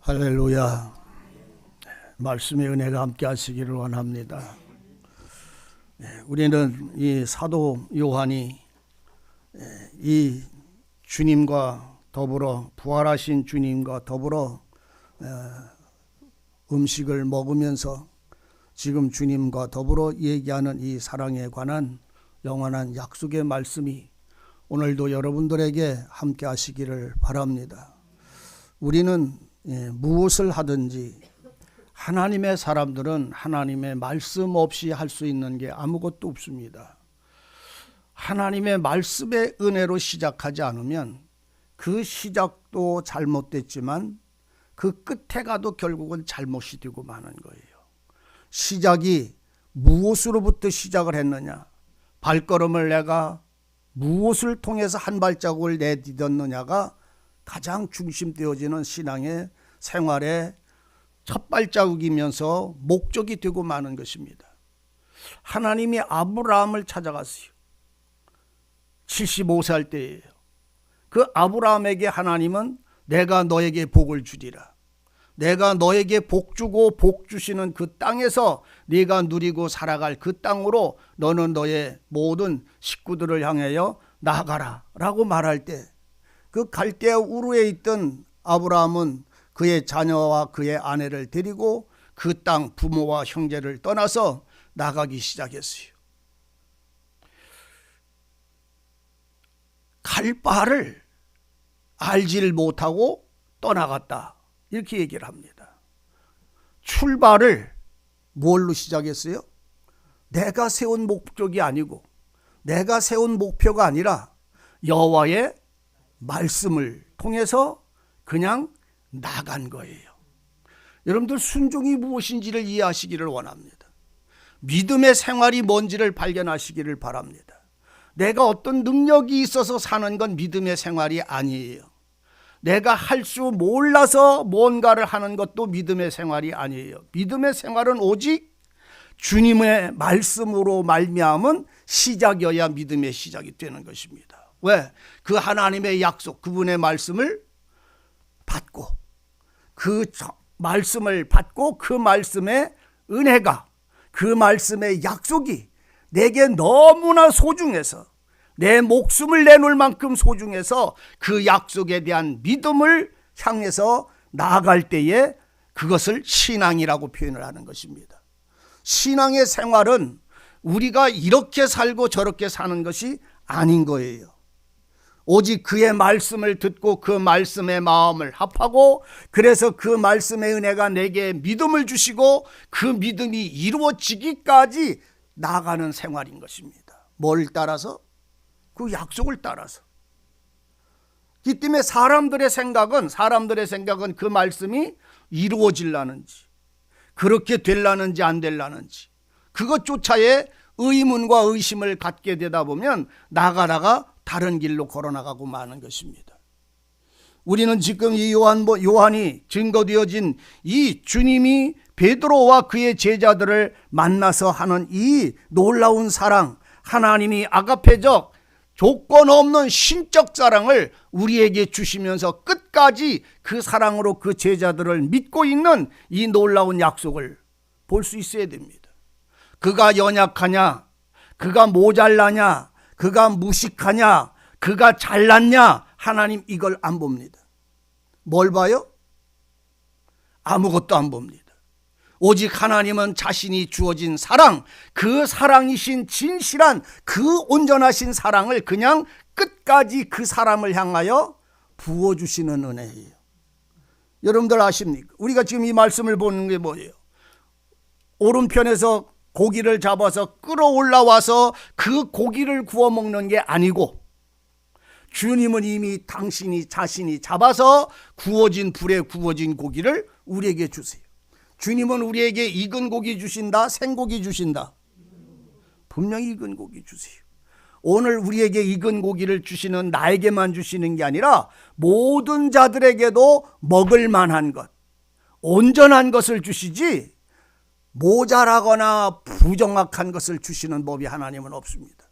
할렐루야. 말씀의 은혜가 함께 하시기를 원합니다. 우리는 이 사도 요한이 이 주님과 더불어 부활하신 주님과 더불어 음식을 먹으면서 지금 주님과 더불어 얘기하는 이 사랑에 관한 영원한 약속의 말씀이 오늘도 여러분들에게 함께 하시기를 바랍니다. 우리는 무엇을 하든지 하나님의 사람들은 하나님의 말씀 없이 할 수 있는 게 아무것도 없습니다. 하나님의 말씀의 은혜로 시작하지 않으면 그 시작도 잘못됐지만 그 끝에 가도 결국은 잘못이 되고 마는 거예요. 시작이 무엇으로부터 시작을 했느냐, 발걸음을 내가 무엇을 통해서 한 발자국을 내딛었느냐가 가장 중심되어지는 신앙의 생활의 첫 발자국이면서 목적이 되고 마는 것입니다. 하나님이 아브라함을 찾아갔어요. 75살 때예요. 그 아브라함에게 하나님은 내가 너에게 복을 주리라. 내가 너에게 복 주고 복 주시는 그 땅에서 네가 누리고 살아갈 그 땅으로 너는 너의 모든 식구들을 향하여 나아가라 라고 말할 때 그 갈대아 우르에 있던 아브라함은 그의 자녀와 그의 아내를 데리고 그 땅 부모와 형제를 떠나서 나가기 시작했어요. 갈 바를 알지를 못하고 떠나갔다, 이렇게 얘기를 합니다. 출발을 뭘로 시작했어요? 내가 세운 목적이 아니고 내가 세운 목표가 아니라 여호와의 말씀을 통해서 그냥 나간 거예요. 여러분들, 순종이 무엇인지를 이해하시기를 원합니다. 믿음의 생활이 뭔지를 발견하시기를 바랍니다. 내가 어떤 능력이 있어서 사는 건 믿음의 생활이 아니에요. 내가 할 수 몰라서 뭔가를 하는 것도 믿음의 생활이 아니에요. 믿음의 생활은 오직 주님의 말씀으로 말미암은 시작이어야 믿음의 시작이 되는 것입니다. 왜? 그 하나님의 약속, 그분의 말씀을 받고 그 말씀을 받고 그 말씀의 은혜가, 그 말씀의 약속이 내게 너무나 소중해서 내 목숨을 내놓을 만큼 소중해서 그 약속에 대한 믿음을 향해서 나아갈 때에 그것을 신앙이라고 표현을 하는 것입니다. 신앙의 생활은 우리가 이렇게 살고 저렇게 사는 것이 아닌 거예요. 오직 그의 말씀을 듣고 그 말씀의 마음을 합하고, 그래서 그 말씀의 은혜가 내게 믿음을 주시고 그 믿음이 이루어지기까지 나아가는 생활인 것입니다. 뭘 따라서? 그 약속을 따라서. 이 때문에 사람들의 생각은 그 말씀이 이루어질라는지, 그렇게 될라는지 안 될라는지, 그것조차에 의문과 의심을 갖게 되다 보면 나가다가 다른 길로 걸어나가고 마는 것입니다. 우리는 지금 이 요한이 증거되어진 이 주님이 베드로와 그의 제자들을 만나서 하는 이 놀라운 사랑, 하나님이 아가페적 조건 없는 신적 사랑을 우리에게 주시면서 끝까지 그 사랑으로 그 제자들을 믿고 있는 이 놀라운 약속을 볼 수 있어야 됩니다. 그가 연약하냐, 그가 모자라냐, 그가 무식하냐, 그가 잘났냐, 하나님 이걸 안 봅니다. 뭘 봐요? 아무것도 안 봅니다. 오직 하나님은 자신이 주어진 사랑, 그 사랑이신 진실한 그 온전하신 사랑을 그냥 끝까지 그 사람을 향하여 부어주시는 은혜예요. 여러분들 아십니까? 우리가 지금 이 말씀을 보는 게 뭐예요? 오른편에서 고기를 잡아서 끌어올라와서 그 고기를 구워 먹는 게 아니고, 주님은 이미 당신이 자신이 잡아서 구워진 불에 구워진 고기를 우리에게 주세요. 주님은 우리에게 익은 고기 주신다, 생고기 주신다? 분명히 익은 고기 주세요. 오늘 우리에게 익은 고기를 주시는 나에게만 주시는 게 아니라 모든 자들에게도 먹을 만한 것, 온전한 것을 주시지 모자라거나 부정확한 것을 주시는 법이 하나님은 없습니다.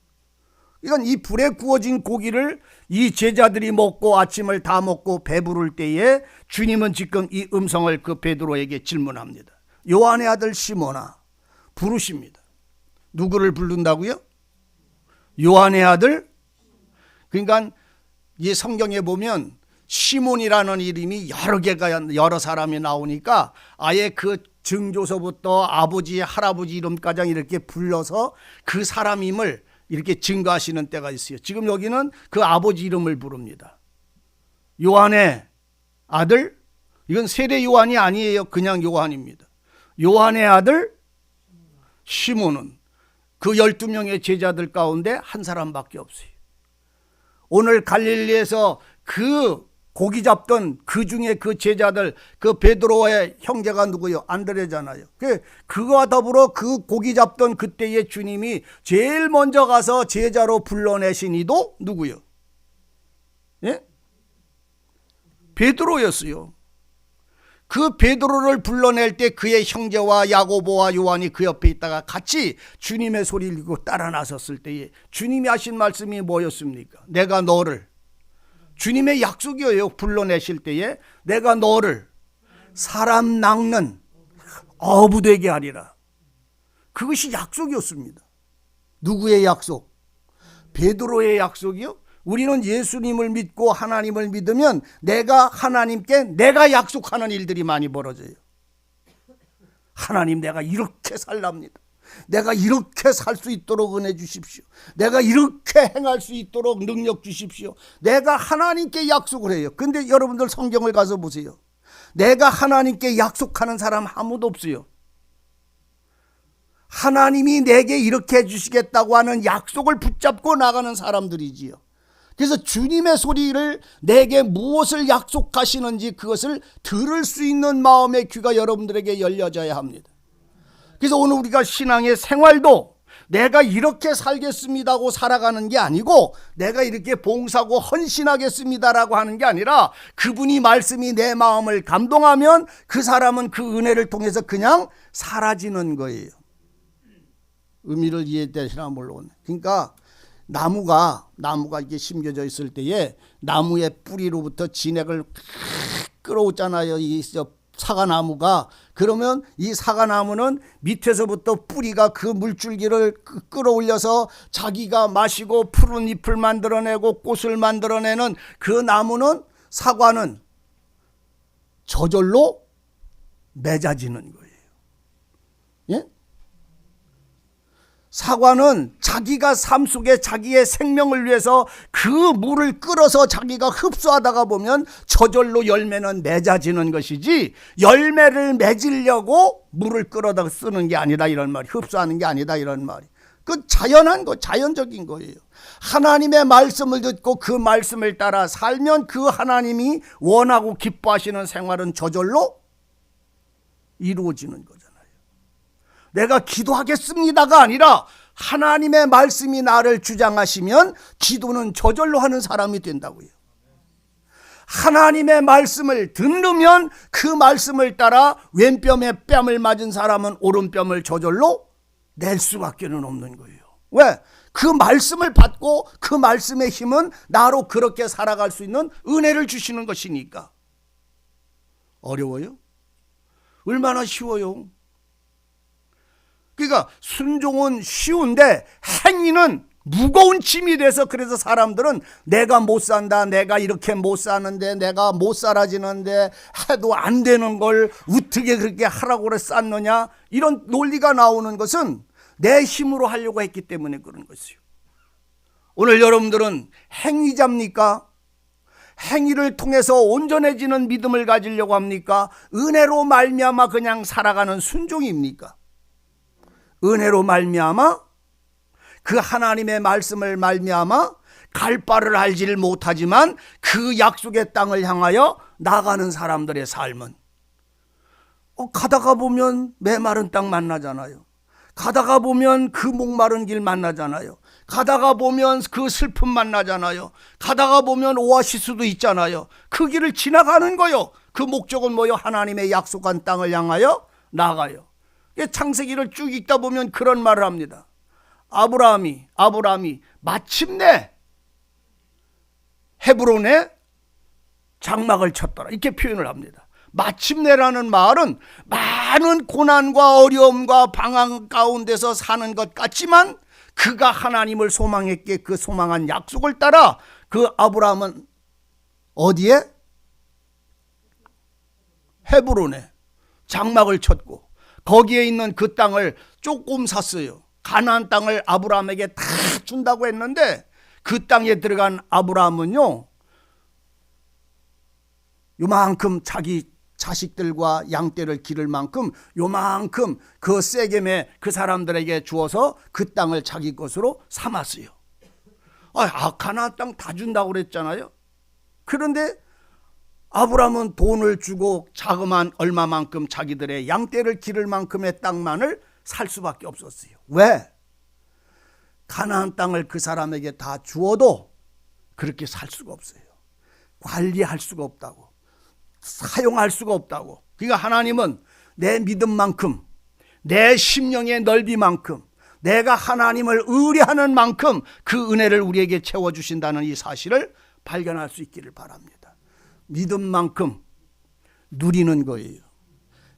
이건 이 불에 구워진 고기를 이 제자들이 먹고 아침을 다 먹고 배부를 때에 주님은 지금 이 음성을 그 베드로에게 질문합니다. 요한의 아들 시몬아, 부르십니다. 누구를 부른다고요? 요한의 아들. 그러니까 이 성경에 보면 시몬이라는 이름이 여러 개가, 여러 사람이 나오니까 아예 그 증조서부터 아버지, 할아버지 이름까지 이렇게 불러서 그 사람임을 이렇게 증거하시는 때가 있어요. 지금 여기는 그 아버지 이름을 부릅니다. 요한의 아들. 이건 세례 요한이 아니에요. 그냥 요한입니다. 요한의 아들 시몬은 그 12명의 제자들 가운데 한 사람밖에 없어요. 오늘 갈릴리에서 그 고기 잡던 그 중에 그 제자들, 그 베드로의 형제가 누구요? 안드레잖아요. 그거와 더불어 그 고기 잡던 그때의 주님이 제일 먼저 가서 제자로 불러내신 이도 누구요? 예? 베드로였어요. 그 베드로를 불러낼 때 그의 형제와 야고보와 요한이 그 옆에 있다가 같이 주님의 소리를 듣고 따라 나섰을 때에 주님이 하신 말씀이 뭐였습니까? 내가 너를, 주님의 약속이에요. 불러내실 때에 내가 너를 사람 낚는 어부되게 하리라. 그것이 약속이었습니다. 누구의 약속? 베드로의 약속이요? 우리는 예수님을 믿고 하나님을 믿으면 내가 하나님께 내가 약속하는 일들이 많이 벌어져요. 하나님, 내가 이렇게 살랍니다. 내가 이렇게 살 수 있도록 은혜 주십시오. 내가 이렇게 행할 수 있도록 능력 주십시오. 내가 하나님께 약속을 해요. 근데 여러분들 성경을 가서 보세요. 내가 하나님께 약속하는 사람 아무도 없어요. 하나님이 내게 이렇게 해주시겠다고 하는 약속을 붙잡고 나가는 사람들이지요. 그래서 주님의 소리를 내게 무엇을 약속하시는지 그것을 들을 수 있는 마음의 귀가 여러분들에게 열려져야 합니다. 그래서 오늘 우리가 신앙의 생활도 내가 이렇게 살겠습니다고 살아가는 게 아니고 내가 이렇게 봉사하고 헌신하겠습니다라고 하는 게 아니라 그분이 말씀이 내 마음을 감동하면 그 사람은 그 은혜를 통해서 그냥 사라지는 거예요. 의미를 이해되시나 모르겠네. 그러니까 나무가 이렇게 심겨져 있을 때에 나무의 뿌리로부터 진액을 끌어오잖아요. 이 사과나무가. 그러면 이 사과나무는 밑에서부터 뿌리가 그 물줄기를 끌어올려서 자기가 마시고 푸른 잎을 만들어내고 꽃을 만들어내는 그 나무는, 사과는 저절로 맺어지는 거예요. 예? 사과는 자기가 삶 속에 자기의 생명을 위해서 그 물을 끌어서 자기가 흡수하다가 보면 저절로 열매는 맺어지는 것이지, 열매를 맺으려고 물을 끌어다 쓰는 게 아니다 이런 말이, 흡수하는 게 아니다 이런 말이. 그 자연한 거, 자연적인 거예요. 하나님의 말씀을 듣고 그 말씀을 따라 살면 그 하나님이 원하고 기뻐하시는 생활은 저절로 이루어지는 거잖아요. 내가 기도하겠습니다가 아니라 하나님의 말씀이 나를 주장하시면 기도는 저절로 하는 사람이 된다고요. 하나님의 말씀을 듣으면 그 말씀을 따라 왼뺨에 뺨을 맞은 사람은 오른뺨을 저절로 낼 수밖에 없는 거예요. 왜? 그 말씀을 받고 그 말씀의 힘은 나로 그렇게 살아갈 수 있는 은혜를 주시는 것이니까. 어려워요? 얼마나 쉬워요? 그러니까 순종은 쉬운데 행위는 무거운 짐이 돼서, 그래서 사람들은 내가 못 산다, 내가 이렇게 못 사는데, 내가 못 살아지는데 해도 안 되는 걸 어떻게 그렇게 하라고 그래 쌌느냐, 이런 논리가 나오는 것은 내 힘으로 하려고 했기 때문에 그런 것이요. 오늘 여러분들은 행위자입니까? 행위를 통해서 온전해지는 믿음을 가지려고 합니까? 은혜로 말미암아 그냥 살아가는 순종입니까? 은혜로 말미암아 그 하나님의 말씀을 말미암아 갈 바를 알지를 못하지만 그 약속의 땅을 향하여 나가는 사람들의 삶은, 가다가 보면 메마른 땅 만나잖아요. 가다가 보면 그 목마른 길 만나잖아요. 가다가 보면 그 슬픔 만나잖아요. 가다가 보면 오아시스도 있잖아요. 그 길을 지나가는 거요. 그 목적은 뭐요? 하나님의 약속한 땅을 향하여 나가요. 창세기를 쭉 읽다 보면 그런 말을 합니다. 아브라함이 마침내 헤브론에 장막을 쳤더라. 이렇게 표현을 합니다. 마침내라는 말은 많은 고난과 어려움과 방황 가운데서 사는 것 같지만 그가 하나님을 소망했기에 그 소망한 약속을 따라 그 아브라함은 어디에? 헤브론에 장막을 쳤고 거기에 있는 그 땅을 조금 샀어요. 가나안 땅을 아브라함에게 다 준다고 했는데 그 땅에 들어간 아브라함은요, 요만큼 자기 자식들과 양떼를 기를 만큼 요만큼 그 세겜에 그 사람들에게 주어서 그 땅을 자기 것으로 삼았어요. 가나안 땅 다 준다고 그랬잖아요. 그런데 아브라함은 돈을 주고 자그만 얼마만큼 자기들의 양떼를 기를 만큼의 땅만을 살 수밖에 없었어요. 왜? 가나안 땅을 그 사람에게 다 주어도 그렇게 살 수가 없어요. 관리할 수가 없다고, 사용할 수가 없다고. 그러니까 하나님은 내 믿음만큼, 내 심령의 넓이만큼, 내가 하나님을 의뢰하는 만큼 그 은혜를 우리에게 채워주신다는 이 사실을 발견할 수 있기를 바랍니다. 믿음만큼 누리는 거예요.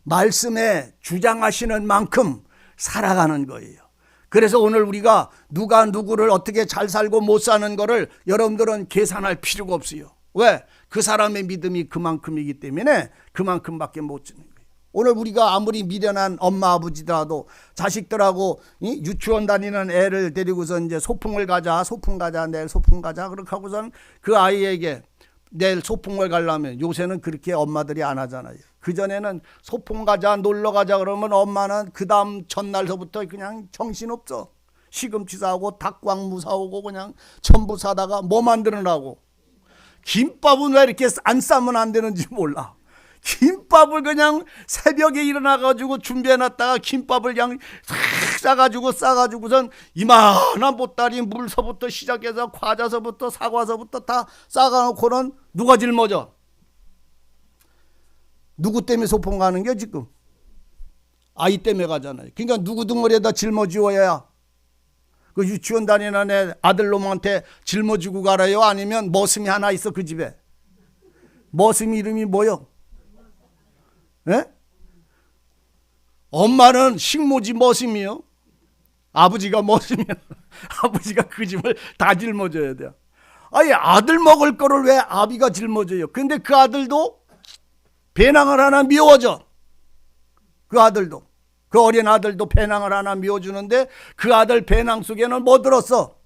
말씀에 주장하시는 만큼 살아가는 거예요. 그래서 오늘 우리가 누가 누구를 어떻게 잘 살고 못 사는 거를 여러분들은 계산할 필요가 없어요. 왜? 그 사람의 믿음이 그만큼이기 때문에 그만큼밖에 못 주는 거예요. 오늘 우리가 아무리 미련한 엄마 아버지더라도 자식들하고 유치원 다니는 애를 데리고서 이제 소풍을 가자, 내일 소풍 가자 그렇게 하고선 그 아이에게 내일 소풍을 가려면 요새는 그렇게 엄마들이 안 하잖아요. 그전에는 소풍 가자, 놀러 가자 그러면 엄마는 그 다음 전날서부터 그냥 정신없어. 시금치 사오고 닭광무 사오고 그냥 전부 사다가 뭐 만드느라고. 김밥은 왜 이렇게 안 싸면 안 되는지 몰라. 김밥을 그냥 새벽에 일어나가지고 준비해놨다가 김밥을 그냥 싸가지고선 이만한 보따리 물서부터 시작해서 과자서부터 사과서부터 다 싸가놓고는 누가 짊어져? 누구 때문에 소풍 가는 게 지금? 아이 때문에 가잖아요. 그러니까 누구 등머리에다 짊어지워야 그 유치원 다니는 애 아들놈한테 짊어지고 가라요? 아니면 머슴이 하나 있어 그 집에? 머슴 이름이 뭐요? 예? 엄마는 식모지 머슴이요. 아버지가 머슴이요. 아버지가 그 집을 다 짊어져야 돼요. 아니 아들 먹을 거를 왜 아비가 짊어져요? 근데 그 아들도 배낭을 하나 미워져. 그 아들도, 그 어린 아들도 배낭을 하나 미워주는데 그 아들 배낭 속에는 뭐 들었어?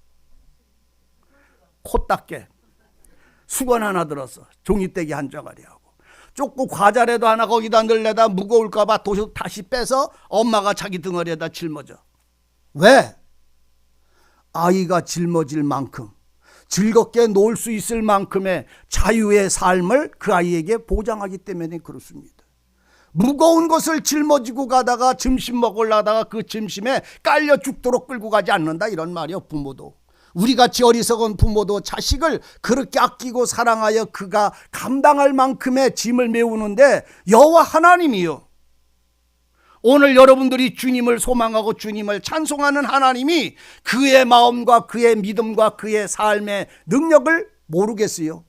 코딱개 수건 하나 들었어. 종이떼기 한 조각이하고 조금 과자라도 하나 거기다 넣으려다 무거울까 봐 다시 빼서 엄마가 자기 등어리에다 짊어져. 왜? 아이가 짊어질 만큼 즐겁게 놀 수 있을 만큼의 자유의 삶을 그 아이에게 보장하기 때문에 그렇습니다. 무거운 것을 짊어지고 가다가 점심 먹으려다가 그 점심에 깔려 죽도록 끌고 가지 않는다 이런 말이요. 부모도 우리같이 어리석은 부모도 자식을 그렇게 아끼고 사랑하여 그가 감당할 만큼의 짐을 메우는데 여호와 하나님이요, 오늘 여러분들이 주님을 소망하고 주님을 찬송하는 하나님이 그의 마음과 그의 믿음과 그의 삶의 능력을 모르겠어요?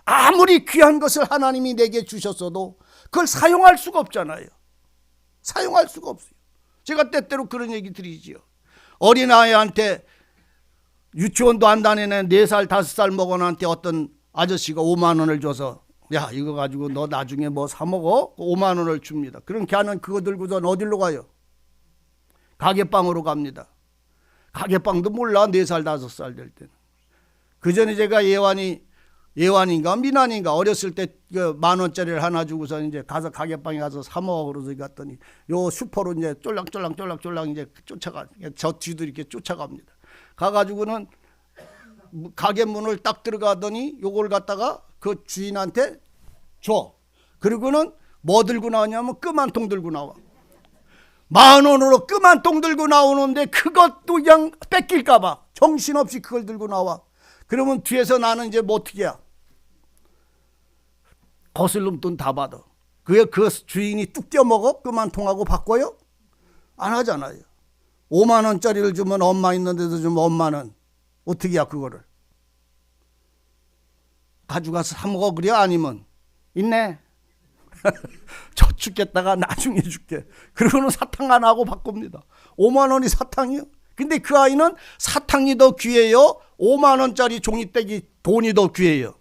아무리 귀한 것을 하나님이 내게 주셨어도 그걸 사용할 수가 없잖아요. 사용할 수가 없어요. 제가 때때로 그런 얘기 드리지요. 어린아이한테 유치원도 안 다니는 4살 5살 먹은 한테 어떤 아저씨가 5만 원을 줘서 야 이거 가지고 너 나중에 뭐 사 먹어? 5만 원을 줍니다. 그럼 걔는 그거 들고선 어디로 가요? 가게방으로 갑니다. 가게방도 몰라 4살 5살 될 때는. 그 전에 제가 예완인가 미난인가 어렸을 때 그 10,000원짜리를 하나 주고서 이제 가서 가게방에 가서 사 먹어 그러서 갔더니 요 슈퍼로 이제 쫄랑쫄랑 이제 쫓아가, 저 뒤도 이렇게 쫓아갑니다. 가가지고는 가게 문을 딱 들어가더니 요걸 갖다가 그 주인한테 줘. 그리고는 뭐 들고 나오냐면 끔 한 통 들고 나와. 10,000원으로 끔 한 통 들고 나오는데 그것도 그냥 뺏길까봐 정신없이 그걸 들고 나와. 그러면 뒤에서 나는 이제 뭐 어떻게 해야? 거슬름 돈 다 받아. 그 주인이 뚝 떼어먹어? 끔 한 통하고 바꿔요? 안 하잖아요. 5만 원짜리를 주면 엄마 있는데도 주면 엄마는 어떻게 해야 그거를 가져가서 사 먹어 그래? 아니면 있네 저 죽겠다가 나중에 줄게 그러고는 사탕 안 하고 바꿉니다. 5만 원이 사탕이요? 근데 그 아이는 사탕이 더 귀해요? 5만 원짜리 종이떼기 돈이 더 귀해요?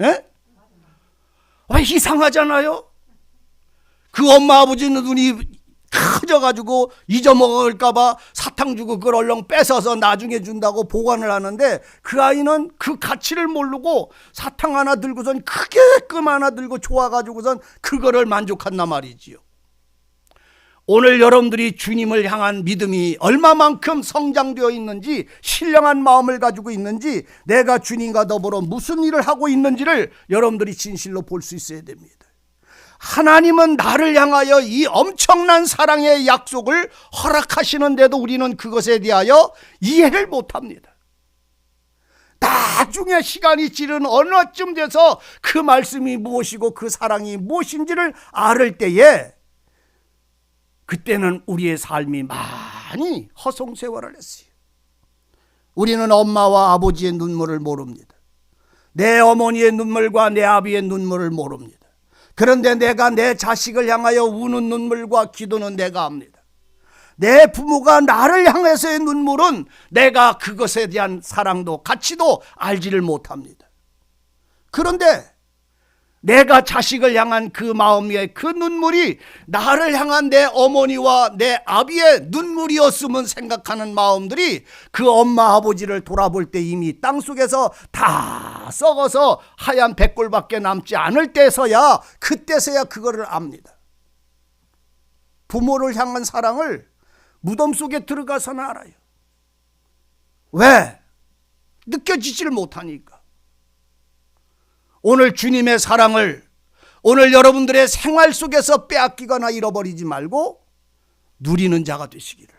예? 왜 이상하잖아요? 그 엄마 아버지는 눈이 커져가지고 잊어먹을까봐 사탕 주고 그걸 얼른 뺏어서 나중에 준다고 보관을 하는데 그 아이는 그 가치를 모르고 사탕 하나 들고선 크게끔 하나 들고 좋아가지고선 그거를 만족한단 말이지요. 오늘 여러분들이 주님을 향한 믿음이 얼마만큼 성장되어 있는지, 신령한 마음을 가지고 있는지, 내가 주님과 더불어 무슨 일을 하고 있는지를 여러분들이 진실로 볼 수 있어야 됩니다. 하나님은 나를 향하여 이 엄청난 사랑의 약속을 허락하시는데도 우리는 그것에 대하여 이해를 못합니다. 나중에 시간이 지른 어느 쯤 돼서 그 말씀이 무엇이고 그 사랑이 무엇인지를 알을 때에 그때는 우리의 삶이 많이 허송세월을 했어요. 우리는 엄마와 아버지의 눈물을 모릅니다. 내 어머니의 눈물과 내 아비의 눈물을 모릅니다. 그런데 내가 내 자식을 향하여 우는 눈물과 기도는 내가 압니다. 내 부모가 나를 향해서의 눈물은 내가 그것에 대한 사랑도 가치도 알지를 못합니다. 그런데 내가 자식을 향한 그 마음의 그 눈물이 나를 향한 내 어머니와 내 아비의 눈물이었으면 생각하는 마음들이 그 엄마 아버지를 돌아볼 때 이미 땅속에서 다 썩어서 하얀 백골밖에 남지 않을 때서야 그때서야 그거를 압니다. 부모를 향한 사랑을 무덤 속에 들어가서는 알아요. 왜? 느껴지지를 못하니까. 오늘 주님의 사랑을 오늘 여러분들의 생활 속에서 빼앗기거나 잃어버리지 말고 누리는 자가 되시기를,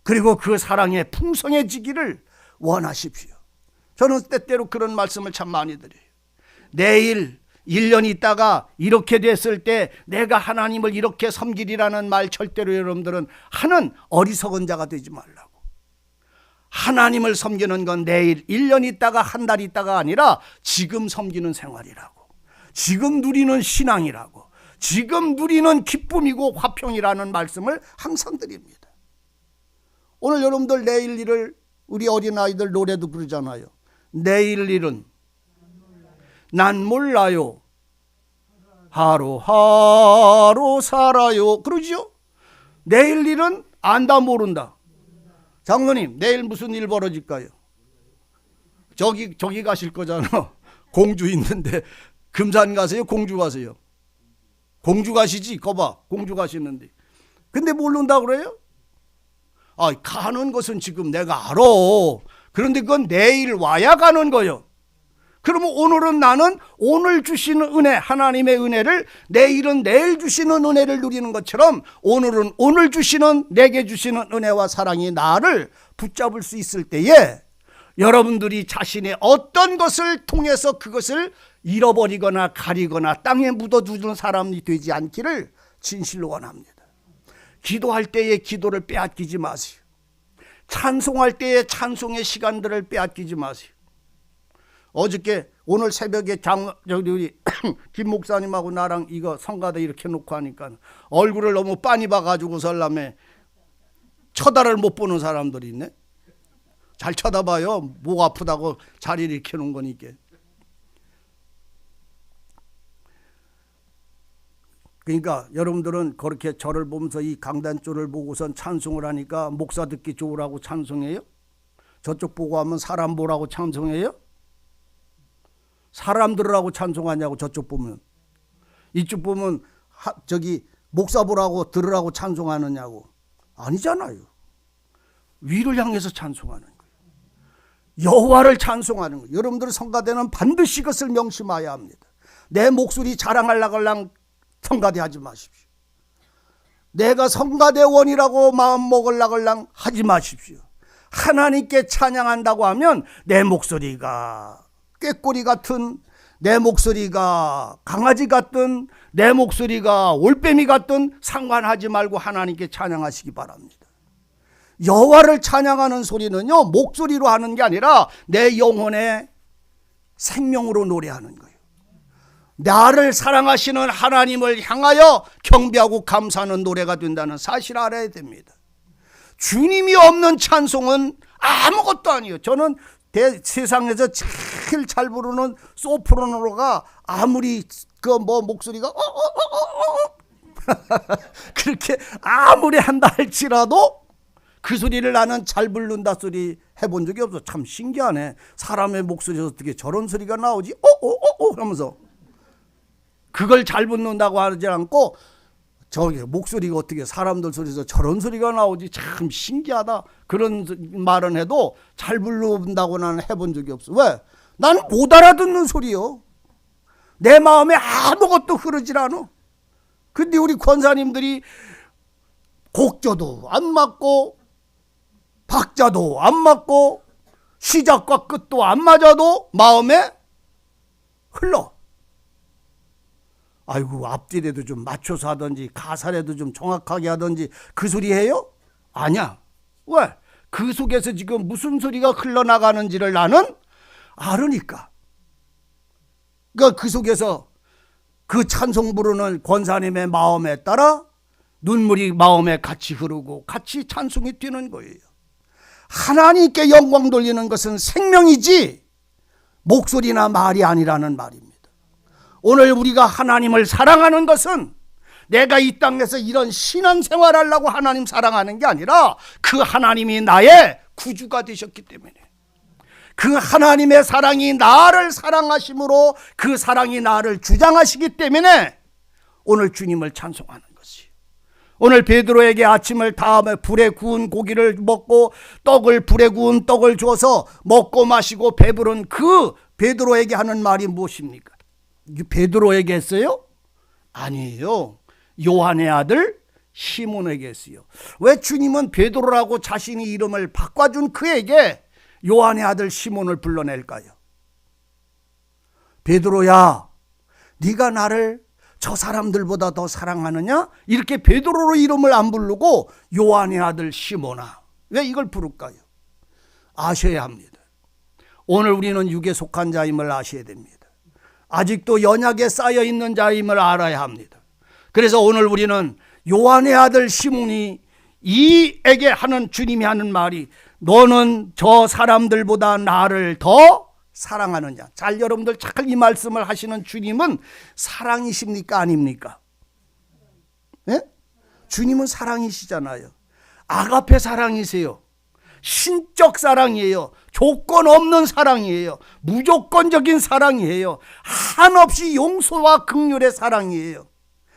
그리고 그 사랑에 풍성해지기를 원하십시오. 저는 때때로 그런 말씀을 참 많이 드려요. 내일 1년 있다가 이렇게 됐을 때 내가 하나님을 이렇게 섬기리라는 말 절대로 여러분들은 하는 어리석은 자가 되지 말라고. 하나님을 섬기는 건 내일 1년 있다가 한 달 있다가 아니라 지금 섬기는 생활이라고, 지금 누리는 신앙이라고, 지금 누리는 기쁨이고 화평이라는 말씀을 항상 드립니다. 오늘 여러분들 내일 일을, 우리 어린아이들 노래도 그러잖아요. 내일 일은 난 몰라요, 하루하루 살아요, 그러죠? 내일 일은 안다 모른다. 장로님, 내일 무슨 일 벌어질까요? 저기 가실 거잖아. 공주 있는데 금산 가세요? 공주 가세요? 공주 가시지. 거봐, 공주 가시는데. 근데 모른다 그래요? 아, 가는 것은 지금 내가 알아. 그런데 그건 내일 와야 가는 거예요. 그러면 오늘은 나는 오늘 주시는 은혜, 하나님의 은혜를, 내일은 내일 주시는 은혜를 누리는 것처럼 오늘은 오늘 주시는, 내게 주시는 은혜와 사랑이 나를 붙잡을 수 있을 때에 여러분들이 자신의 어떤 것을 통해서 그것을 잃어버리거나 가리거나 땅에 묻어두는 사람이 되지 않기를 진실로 원합니다. 기도할 때의 기도를 빼앗기지 마세요. 찬송할 때의 찬송의 시간들을 빼앗기지 마세요. 어저께 오늘 새벽에 우리 김 목사님하고 나랑 이거 성가대 이렇게 놓고 하니까 얼굴을 너무 빤히 봐가지고 설람에 쳐다를 못 보는 사람들이 있네. 잘 쳐다봐요. 목 아프다고 자리를 이렇게 놓은 거니까. 그러니까 여러분들은 그렇게 저를 보면서 이 강단줄을 보고선 찬송을 하니까 목사 듣기 좋으라고 찬송해요? 저쪽 보고 하면 사람 보라고 찬송해요? 사람 들으라고 찬송하냐고. 저쪽 보면, 이쪽 보면 저기 목사 보라고 들으라고 찬송하느냐고. 아니잖아요. 위를 향해서 찬송하는 거예요. 여호와를 찬송하는 거예요. 여러분들 성가대는 반드시 그것을 명심해야 합니다. 내 목소리 자랑하려고 성가대 하지 마십시오. 내가 성가대원이라고 마음 먹으려고 하지 마십시오. 하나님께 찬양한다고 하면 내 목소리가 꾀꼬리 같은, 내 목소리가 강아지 같든 내 목소리가 올빼미 같든 상관하지 말고 하나님께 찬양하시기 바랍니다. 여호와를 찬양하는 소리는요, 목소리로 하는 게 아니라 내 영혼의 생명으로 노래하는 거예요. 나를 사랑하시는 하나님을 향하여 경배하고 감사하는 노래가 된다는 사실을 알아야 됩니다. 주님이 없는 찬송은 아무것도 아니에요. 저는 세상에서 제일 잘 부르는 소프라노가 아무리 목소리가 그렇게 아무리 한다 할지라도 그 소리를 나는 잘 부른다 소리 해본 적이 없어. 참 신기하네. 사람의 목소리에서 어떻게 저런 소리가 나오지? 하면서 그걸 잘 붙는다고 하지 않고 저기 목소리가 어떻게 사람들 소리에서 저런 소리가 나오지? 참 신기하다. 그런 말은 해도 잘 부른다고 나는 해본 적이 없어. 왜? 난 못 알아듣는 소리요. 내 마음에 아무것도 흐르질 않아. 근데 우리 권사님들이 곡조도 안 맞고 박자도 안 맞고 시작과 끝도 안 맞아도 마음에 흘러. 아이고, 앞뒤라도 좀 맞춰서 하든지 가사라도 좀 정확하게 하든지 그 소리 해요? 아니야. 왜? 그 속에서 지금 무슨 소리가 흘러나가는지를 나는 알으니까. 그러니까 그 속에서 그 찬송 부르는 권사님의 마음에 따라 눈물이 마음에 같이 흐르고 같이 찬송이 뛰는 거예요. 하나님께 영광 돌리는 것은 생명이지 목소리나 말이 아니라는 말입니다. 오늘 우리가 하나님을 사랑하는 것은 내가 이 땅에서 이런 신앙생활 하려고 하나님 사랑하는 게 아니라 그 하나님이 나의 구주가 되셨기 때문에, 그 하나님의 사랑이 나를 사랑하심으로 그 사랑이 나를 주장하시기 때문에 오늘 주님을 찬송하는 것이. 오늘 베드로에게 아침을 다음에 불에 구운 고기를 먹고 불에 구운 떡을 줘서 먹고 마시고 배부른 그 베드로에게 하는 말이 무엇입니까? 베드로에게 했어요? 아니에요. 요한의 아들 시몬에게 했어요. 왜 주님은 베드로라고 자신이 이름을 바꿔준 그에게 요한의 아들 시몬을 불러낼까요? 베드로야, 네가 나를 저 사람들보다 더 사랑하느냐? 이렇게 베드로로 이름을 안 부르고 요한의 아들 시몬아, 왜 이걸 부를까요? 아셔야 합니다. 오늘 우리는 육에 속한 자임을 아셔야 됩니다. 아직도 연약에 쌓여 있는 자임을 알아야 합니다. 그래서 오늘 우리는 요한의 아들 시몬이 이에게 하는 주님이 하는 말이, 너는 저 사람들보다 나를 더 사랑하느냐. 잘, 여러분들 잘 이 말씀을 하시는 주님은 사랑이십니까 아닙니까? 네? 주님은 사랑이시잖아요. 아가페 사랑이세요. 신적 사랑이에요. 조건 없는 사랑이에요. 무조건적인 사랑이에요. 한없이 용서와 긍휼의 사랑이에요.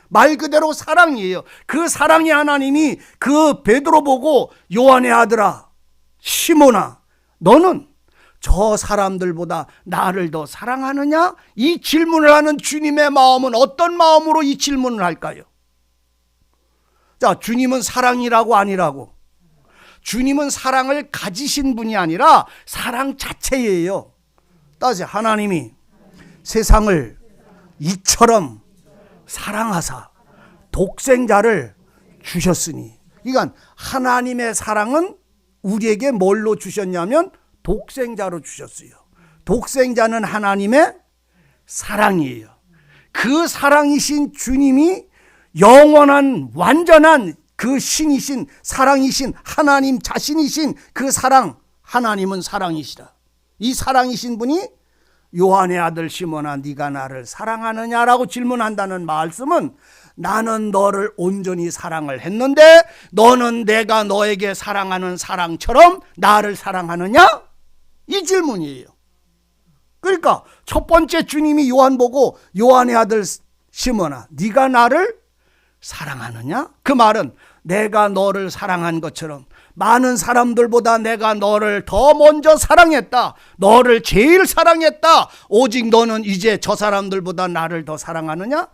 말 그대로 사랑이에요. 그 사랑의 하나님이 그 베드로 보고 요한의 아들아, 시몬아, 너는 저 사람들보다 나를 더 사랑하느냐? 이 질문을 하는 주님의 마음은 어떤 마음으로 이 질문을 할까요? 자, 주님은 사랑이라고 아니라고? 주님은 사랑을 가지신 분이 아니라 사랑 자체예요. 따지, 하나님이 세상을 이처럼 사랑하사 독생자를 주셨으니. 그러니까 하나님의 사랑은 우리에게 뭘로 주셨냐면 독생자로 주셨어요. 독생자는 하나님의 사랑이에요. 그 사랑이신 주님이 영원한 완전한 그 신이신 사랑이신 하나님 자신이신 그 사랑, 하나님은 사랑이시라. 이 사랑이신 분이 요한의 아들 시몬아, 네가 나를 사랑하느냐라고 질문한다는 말씀은, 나는 너를 온전히 사랑을 했는데 너는 내가 너에게 사랑하는 사랑처럼 나를 사랑하느냐? 이 질문이에요. 그러니까 첫 번째 주님이 요한 보고 요한의 아들 시몬아, 네가 나를 사랑하느냐? 그 말은 내가 너를 사랑한 것처럼 많은 사람들보다 내가 너를 더 먼저 사랑했다. 너를 제일 사랑했다. 오직 너는 이제 저 사람들보다 나를 더 사랑하느냐?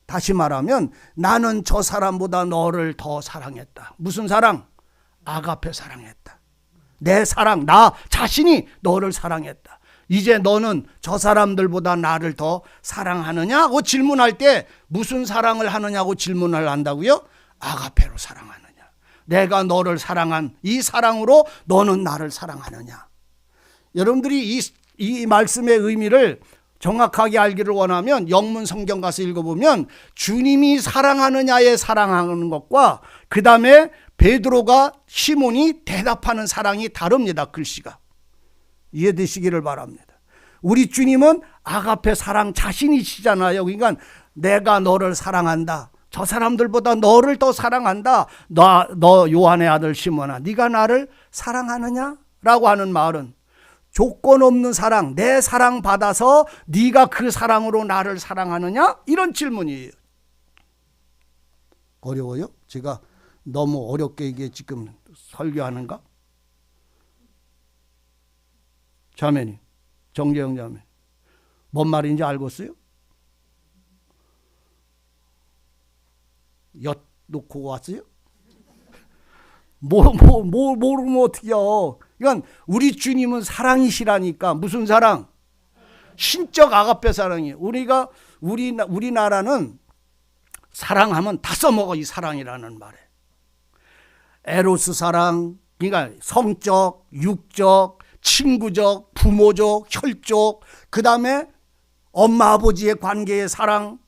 다시 말하면 나는 저 사람보다 너를 더 사랑했다. 무슨 사랑? 아가페 사랑했다. 내 사랑, 나 자신이 너를 사랑했다. 이제 너는 저 사람들보다 나를 더 사랑하느냐고 질문할 때 무슨 사랑을 하느냐고 질문을 한다고요? 아가페로 사랑하느냐. 내가 너를 사랑한 이 사랑으로 너는 나를 사랑하느냐. 여러분들이 이 말씀의 의미를 정확하게 알기를 원하면 영문 성경 가서 읽어보면 주님이 사랑하느냐에 사랑하는 것과 그 다음에 베드로가 시몬이 대답하는 사랑이 다릅니다. 글씨가. 이해되시기를 바랍니다. 우리 주님은 아가페 사랑 자신이시잖아요. 그러니까 내가 너를 사랑한다. 저 사람들보다 너를 더 사랑한다. 너 요한의 아들 시몬아, 네가 나를 사랑하느냐? 라고 하는 말은 조건 없는 사랑, 내 사랑 받아서 네가 그 사랑으로 나를 사랑하느냐? 이런 질문이에요. 어려워요? 제가 너무 어렵게 이게 지금 설교하는가? 자매님, 정재영 자매, 뭔 말인지 알겠어요? 엿놓고 왔어요? 모르면 어떡해요? 그러니까 우리 주님은 사랑이시라니까. 무슨 사랑? 신적 아가페 사랑이에요. 우리나라는 사랑하면 다 써먹어, 이 사랑이라는 말에. 에로스 사랑, 그러니까 성적, 육적, 친구적, 부모적, 혈족, 그 다음에 엄마 아버지의 관계의 사랑,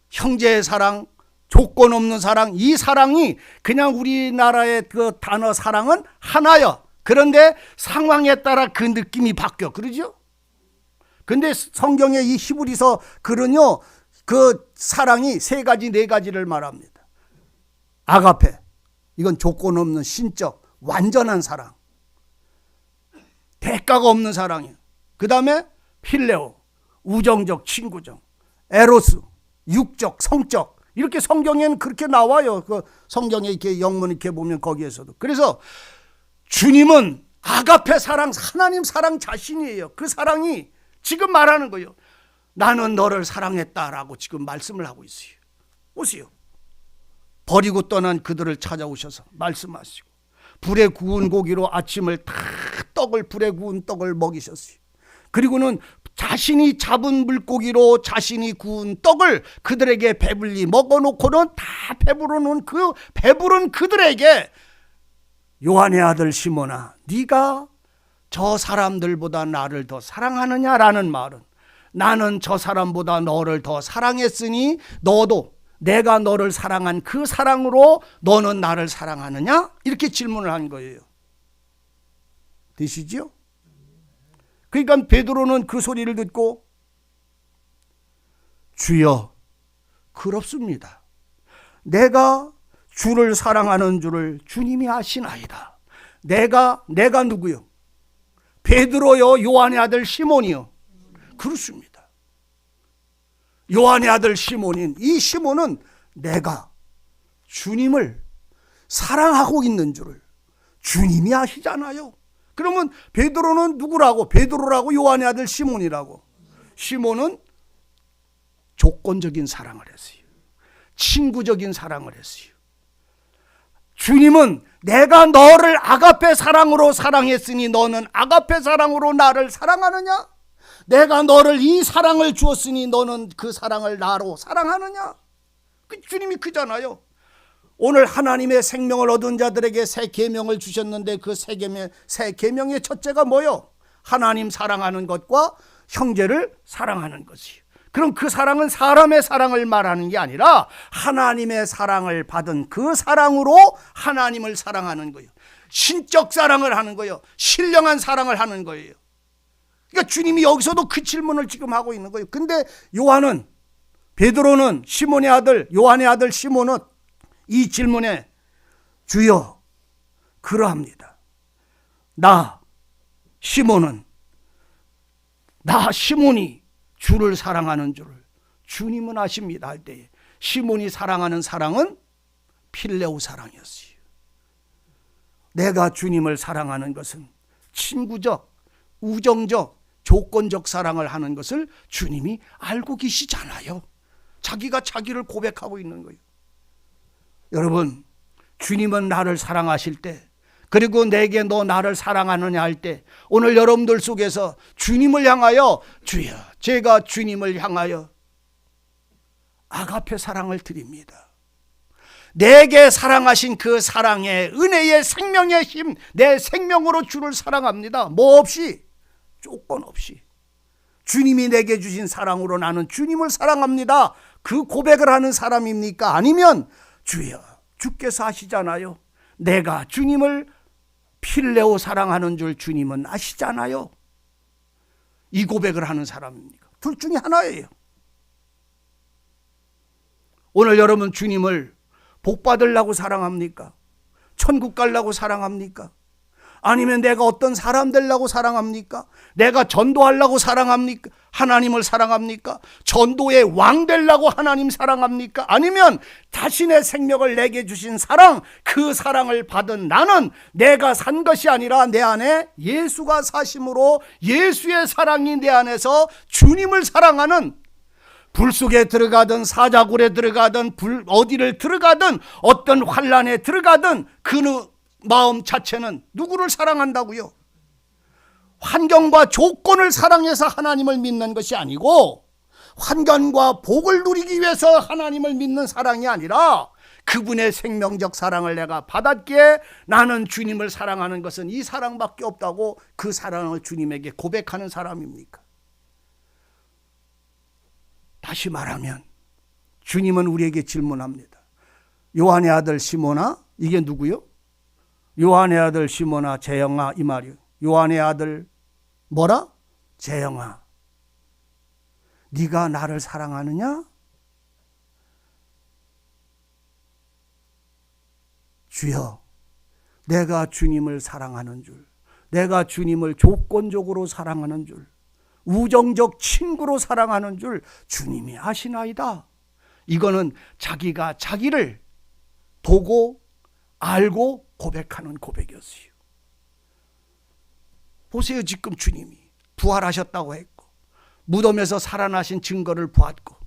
형제의 사랑, 조건 없는 사랑. 이 사랑이 그냥 우리나라의 그 단어 사랑은 하나요. 그런데 상황에 따라 그 느낌이 바뀌어. 그러죠? 근데 성경의 이 히브리서 글은요, 그 사랑이 세 가지, 네 가지를 말합니다. 아가페, 이건 조건 없는 신적, 완전한 사랑. 대가가 없는 사랑이에요. 그 다음에 필레오, 우정적, 친구적. 에로스, 육적, 성적. 이렇게 성경에는 그렇게 나와요. 그 성경에 이렇게 영문 이렇게 보면 거기에서도. 그래서 주님은 아가페 사랑, 하나님 사랑 자신이에요. 그 사랑이 지금 말하는 거예요. 나는 너를 사랑했다라고 지금 말씀을 하고 있어요. 보세요. 버리고 떠난 그들을 찾아오셔서 말씀하시고 불에 구운 고기로 아침을 다 불에 구운 떡을 먹이셨어요. 그리고는 자신이 잡은 물고기로 자신이 구운 떡을 그들에게 배불리 먹어놓고는 다 배부르는 그 배부른 그들에게 요한의 아들 시몬아, 네가 저 사람들보다 나를 더 사랑하느냐라는 말은 나는 저 사람보다 너를 더 사랑했으니 너도 내가 너를 사랑한 그 사랑으로 너는 나를 사랑하느냐? 이렇게 질문을 한 거예요. 되시죠? 그러니까 베드로는 그 소리를 듣고 주여, 그렇습니다. 내가 주를 사랑하는 줄을 주님이 아시나이다. 내가 누구요? 베드로요, 요한의 아들 시몬이요. 그렇습니다. 요한의 아들 시몬인 이 시몬은 내가 주님을 사랑하고 있는 줄을 주님이 아시잖아요. 그러면 베드로는 누구라고? 베드로라고 요한의 아들 시몬이라고. 시몬은 조건적인 사랑을 했어요. 친구적인 사랑을 했어요. 주님은 내가 너를 아가페 사랑으로 사랑했으니 너는 아가페 사랑으로 나를 사랑하느냐? 내가 너를 이 사랑을 주었으니 너는 그 사랑을 나로 사랑하느냐? 그 주님이 그잖아요. 오늘 하나님의 생명을 얻은 자들에게 새 계명을 주셨는데 그 새 계명의 첫째가 뭐요? 하나님 사랑하는 것과 형제를 사랑하는 것이요. 그럼 그 사랑은 사람의 사랑을 말하는 게 아니라 하나님의 사랑을 받은 그 사랑으로 하나님을 사랑하는 거예요. 신적 사랑을 하는 거예요. 신령한 사랑을 하는 거예요. 그러니까 주님이 여기서도 그 질문을 지금 하고 있는 거예요. 근데 베드로는 시몬의 아들, 요한의 아들 시몬은 이 질문에 주여, 그러합니다. 나 시몬이 주를 사랑하는 줄을 주님은 아십니다 할 때에 시몬이 사랑하는 사랑은 필레오 사랑이었어요. 내가 주님을 사랑하는 것은 친구적, 우정적, 조건적 사랑을 하는 것을 주님이 알고 계시잖아요. 자기가 자기를 고백하고 있는 거예요. 여러분, 주님은 나를 사랑하실 때 그리고 내게 너 나를 사랑하느냐 할 때 오늘 여러분들 속에서 주님을 향하여 주여 제가 주님을 향하여 아가페 사랑을 드립니다. 내게 사랑하신 그 사랑의 은혜의 생명의 힘, 내 생명으로 주를 사랑합니다. 뭐 없이, 조건 없이. 주님이 내게 주신 사랑으로 나는 주님을 사랑합니다. 그 고백을 하는 사람입니까? 아니면 주여 주께서 아시잖아요. 내가 주님을 필레오 사랑하는 줄 주님은 아시잖아요. 이 고백을 하는 사람입니까? 둘 중에 하나예요. 오늘 여러분 주님을 복 받으려고 사랑합니까? 천국 가려고 사랑합니까? 아니면 내가 어떤 사람 되려고 사랑합니까? 내가 전도하려고 사랑합니까? 하나님을 사랑합니까? 전도의 왕 되려고 하나님 사랑합니까? 아니면 자신의 생명을 내게 주신 사랑, 그 사랑을 받은 나는 내가 산 것이 아니라 내 안에 예수가 사심으로 예수의 사랑이 내 안에서 주님을 사랑하는, 불 속에 들어가든 사자굴에 들어가든 어디를 들어가든 어떤 환란에 들어가든 그 마음 자체는 누구를 사랑한다고요? 환경과 조건을 사랑해서 하나님을 믿는 것이 아니고, 환경과 복을 누리기 위해서 하나님을 믿는 사랑이 아니라 그분의 생명적 사랑을 내가 받았기에 나는 주님을 사랑하는 것은 이 사랑밖에 없다고 그 사랑을 주님에게 고백하는 사람입니까? 다시 말하면 주님은 우리에게 질문합니다. 요한의 아들 시몬아, 이게 누구요? 요한의 아들 시몬아, 재영아, 이 말이요. 요한의 아들 뭐라? 재영아, 네가 나를 사랑하느냐? 주여, 내가 주님을 사랑하는 줄, 내가 주님을 조건적으로 사랑하는 줄, 우정적 친구로 사랑하는 줄 주님이 아시나이다. 이거는 자기가 자기를 보고 알고 고백하는 고백이었어요. 보세요. 지금 주님이 부활하셨다고 했고 무덤에서 살아나신 증거를 보았고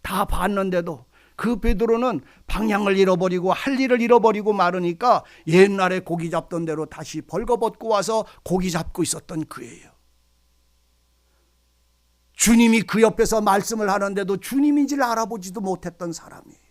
다 봤는데도 그 베드로는 방향을 잃어버리고 할 일을 잃어버리고 말으니까 옛날에 고기 잡던 대로 다시 벌거벗고 와서 고기 잡고 있었던 그예요. 주님이 그 옆에서 말씀을 하는데도 주님인지를 알아보지도 못했던 사람이에요.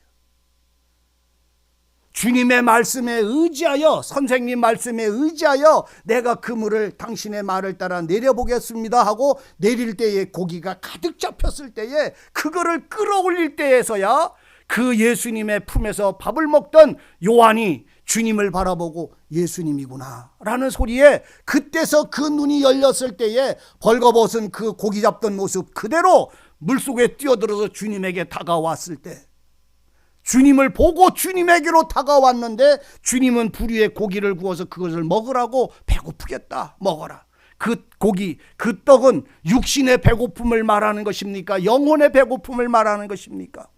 주님의 말씀에 의지하여, 선생님 말씀에 의지하여 내가 그물을 당신의 말을 따라 내려보겠습니다 하고 내릴 때에 고기가 가득 잡혔을 때에 그거를 끌어올릴 때에서야 그 예수님의 품에서 밥을 먹던 요한이 주님을 바라보고 예수님이구나 라는 소리에 그때서 그 눈이 열렸을 때에 벌거벗은 그 고기 잡던 모습 그대로 물속에 뛰어들어서 주님에게 다가왔을 때, 주님을 보고 주님에게로 다가왔는데 주님은 불 위에 고기를 구워서 그것을 먹으라고, 배고프겠다 먹어라. 그 고기, 그 떡은 육신의 배고픔을 말하는 것입니까? 영혼의 배고픔을 말하는 것입니까?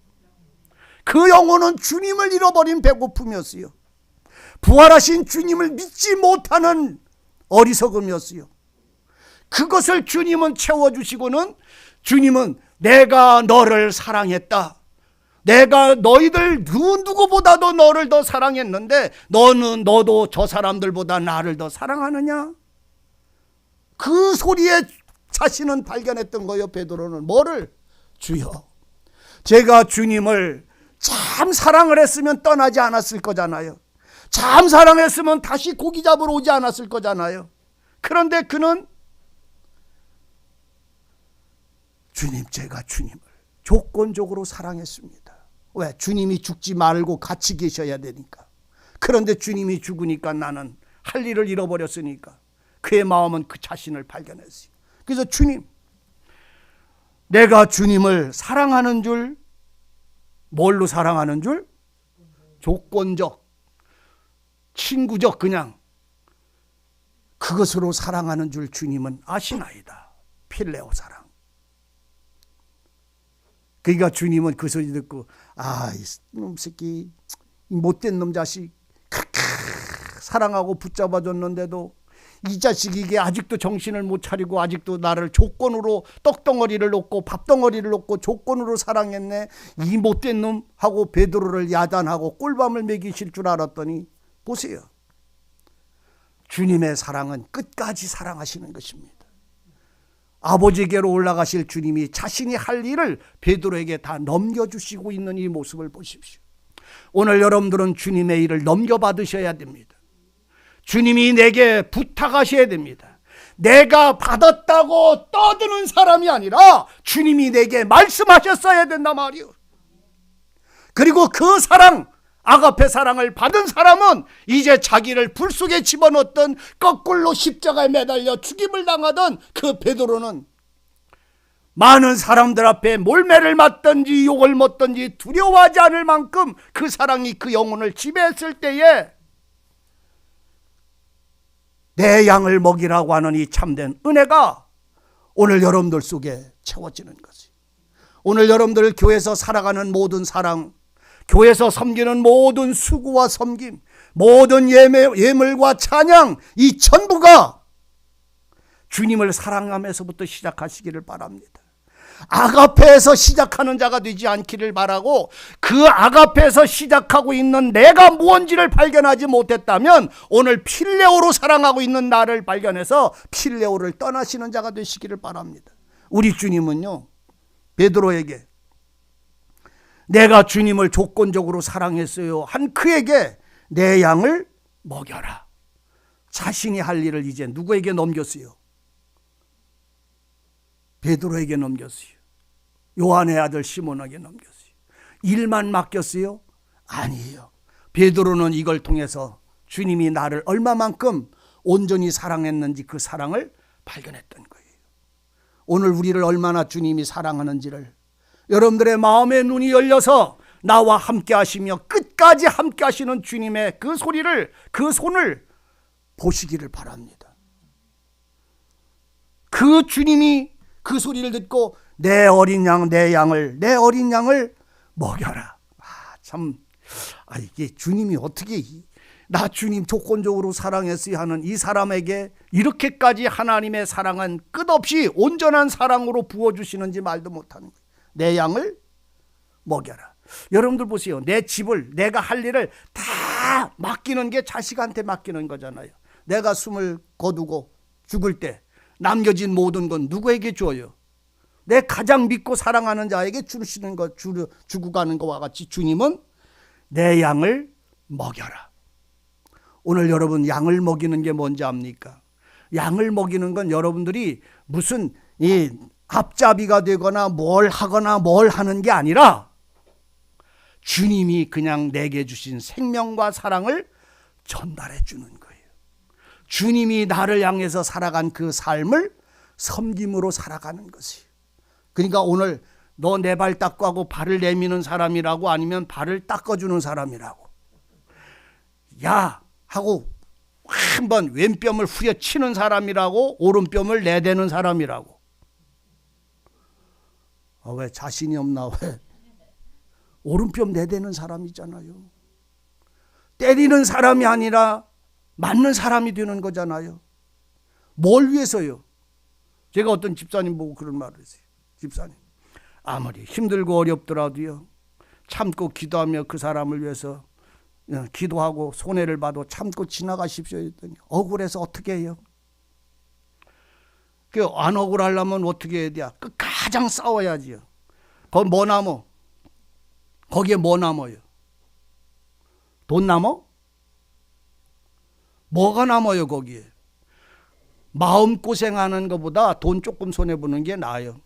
그 영혼은 주님을 잃어버린 배고픔이었어요. 부활하신 주님을 믿지 못하는 어리석음이었어요. 그것을 주님은 채워주시고는 주님은 내가 너를 사랑했다. 내가 너희들 누구보다도 너를 더 사랑했는데 너도 저 사람들보다 나를 더 사랑하느냐? 그 소리에 자신은 발견했던 거예요. 베드로는 뭐를? 주여, 제가 주님을 참 사랑을 했으면 떠나지 않았을 거잖아요. 참 사랑했으면 다시 고기 잡으러 오지 않았을 거잖아요. 그런데 그는 주님, 제가 주님을 조건적으로 사랑했습니다. 왜? 주님이 죽지 말고 같이 계셔야 되니까. 그런데 주님이 죽으니까 나는 할 일을 잃어버렸으니까 그의 마음은 그 자신을 발견했어요. 그래서 주님, 내가 주님을 사랑하는 줄, 뭘로 사랑하는 줄? 조건적, 친구적, 그냥 그것으로 사랑하는 줄 주님은 아시나이다. 필레오 사랑. 그러니까 주님은 그 소리 듣고, 아, 이놈 새끼, 이 못된 놈 자식 그렇게 사랑하고 붙잡아줬는데도 이 자식이 이게 아직도 정신을 못 차리고 아직도 나를 조건으로 떡덩어리를 놓고 밥덩어리를 놓고 조건으로 사랑했네. 이 못된 놈 하고 베드로를 야단하고 꿀밤을 먹이실 줄 알았더니 보세요. 주님의 사랑은 끝까지 사랑하시는 것입니다. 아버지께로 올라가실 주님이 자신이 할 일을 베드로에게 다 넘겨주시고 있는 이 모습을 보십시오. 오늘 여러분들은 주님의 일을 넘겨받으셔야 됩니다. 주님이 내게 부탁하셔야 됩니다. 내가 받았다고 떠드는 사람이 아니라 주님이 내게 말씀하셨어야 된단 말이요. 그리고 그 사랑, 아가페 사랑을 받은 사람은 이제 자기를 불 속에 집어넣었던, 거꾸로 십자가에 매달려 죽임을 당하던 그 베드로는 많은 사람들 앞에 몰매를 맞든지 욕을 먹든지 두려워하지 않을 만큼 그 사랑이 그 영혼을 지배했을 때에 내 양을 먹이라고 하는 이 참된 은혜가 오늘 여러분들 속에 채워지는 것이, 오늘 여러분들 교회에서 살아가는 모든 사랑, 교회에서 섬기는 모든 수고와 섬김, 모든 예물과 찬양, 이 전부가 주님을 사랑하면서부터 시작하시기를 바랍니다. 아가페에서 시작하는 자가 되지 않기를 바라고, 그 아가페에서 시작하고 있는 내가 무언지를 발견하지 못했다면 오늘 필레오로 사랑하고 있는 나를 발견해서 필레오를 떠나시는 자가 되시기를 바랍니다. 우리 주님은요, 베드로에게 내가 주님을 조건적으로 사랑했어요 한 그에게 내 양을 먹여라. 자신이 할 일을 이제 누구에게 넘겼어요? 베드로에게 넘겼어요. 요한의 아들 시몬에게 넘겼어요. 일만 맡겼어요? 아니에요. 베드로는 이걸 통해서 주님이 나를 얼마만큼 온전히 사랑했는지 그 사랑을 발견했던 거예요. 오늘 우리를 얼마나 주님이 사랑하는지를 여러분들의 마음의 눈이 열려서 나와 함께 하시며 끝까지 함께 하시는 주님의 그 소리를, 그 손을 보시기를 바랍니다. 그 주님이 그 소리를 듣고 내 어린 양, 내 어린 양을 먹여라. 이게 주님이 어떻게 나 주님 조건적으로 사랑했어야 하는 이 사람에게 이렇게까지 하나님의 사랑은 끝없이 온전한 사랑으로 부어주시는지 말도 못하는 거예요. 내 양을 먹여라. 여러분들 보세요. 내 집을, 내가 할 일을 다 맡기는 게 자식한테 맡기는 거잖아요. 내가 숨을 거두고 죽을 때 남겨진 모든 건 누구에게 줘요? 내 가장 믿고 사랑하는 자에게 주시는 것, 주고 가는 것과 같이 주님은 내 양을 먹여라. 오늘 여러분, 양을 먹이는 게 뭔지 압니까? 양을 먹이는 건 여러분들이 무슨 앞잡이가 되거나 뭘 하거나 뭘 하는 게 아니라 주님이 그냥 내게 주신 생명과 사랑을 전달해 주는 거예요. 주님이 나를 향해서 살아간 그 삶을 섬김으로 살아가는 것이에요. 그러니까 오늘 너 내 발 닦고 하고 발을 내미는 사람이라고, 아니면 발을 닦아주는 사람이라고, 야 하고 한번 왼뼘을 후려치는 사람이라고, 오른뼘을 내대는 사람이라고. 왜 자신이 없나? 왜? 오른뼘 내대는 사람이잖아요. 때리는 사람이 아니라 맞는 사람이 되는 거잖아요. 뭘 위해서요? 제가 어떤 집사님 보고 그런 말을 했어요. 집사님, 아무리 힘들고 어렵더라도요, 참고 기도하며 그 사람을 위해서 기도하고 손해를 봐도 참고 지나가십시오 했더니, 억울해서 어떻게 해요? 안 억울하려면 어떻게 해야 돼? 가장 싸워야지요. 거기 뭐 남어? 거기에 뭐 남어요? 돈 남어? 뭐가 남아요 거기에? 마음고생하는 것보다 돈 조금 손해보는 게 나아요.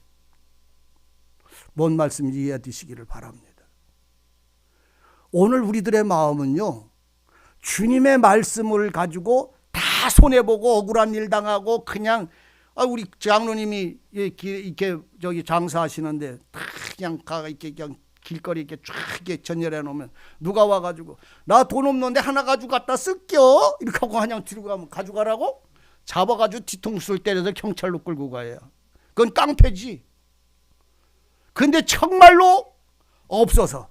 뭔 말씀인지 이해되시기를 바랍니다. 오늘 우리들의 마음은요, 주님의 말씀을 가지고 다 손해보고 억울한 일 당하고, 그냥 우리 장로님이 이렇게 저기 장사하시는데 그냥 이렇게 그냥 길거리 이렇게 쫙 이렇게 전열해 놓으면 누가 와가지고 나 돈 없는데 하나 가지고 갖다 쓸게요 이렇게 하고 그냥 들고 가면 가져가라고 잡아가지고 뒤통수를 때려서 경찰로 끌고 가요. 그건 깡패지. 근데 정말로 없어서,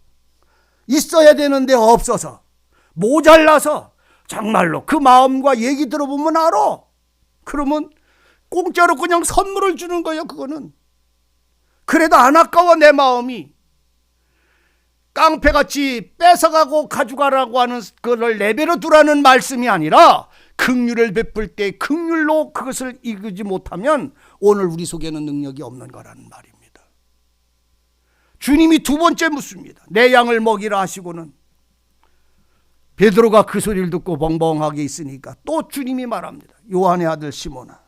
있어야 되는데 없어서, 모자라서, 정말로 그 마음과 얘기 들어보면 알아. 그러면 공짜로 그냥 선물을 주는 거예요. 그거는 그래도 안 아까워. 내 마음이 깡패같이 뺏어가고 가져가라고 하는 그걸 내버려 두라는 말씀이 아니라, 긍휼을 베풀 때 긍휼로 그것을 이기지 못하면 오늘 우리 속에는 능력이 없는 거라는 말입니다. 주님이 두 번째 묻습니다. 내 양을 먹이라 하시고는 베드로가 그 소리를 듣고 벙벙하게 있으니까 또 주님이 말합니다. 요한의 아들 시몬아,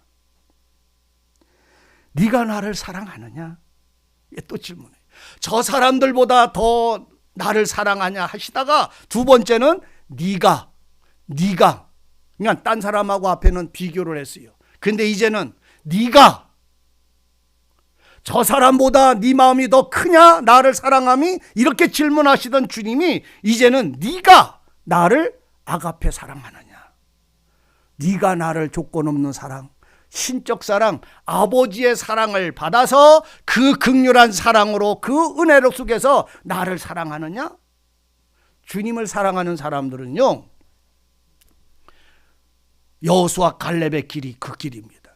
네가 나를 사랑하느냐? 또 질문해요. 저 사람들보다 더 나를 사랑하냐 하시다가 두 번째는 네가 그냥 딴 사람하고 앞에는 비교를 했어요. 근데 이제는 네가 저 사람보다 네 마음이 더 크냐? 나를 사랑함이? 이렇게 질문하시던 주님이 이제는 네가 나를 아가페 사랑하느냐? 네가 나를 조건 없는 사랑, 신적 사랑, 아버지의 사랑을 받아서 그 극렬한 사랑으로 그 은혜로 속에서 나를 사랑하느냐? 주님을 사랑하는 사람들은요, 여호수아 갈렙의 길이 그 길입니다.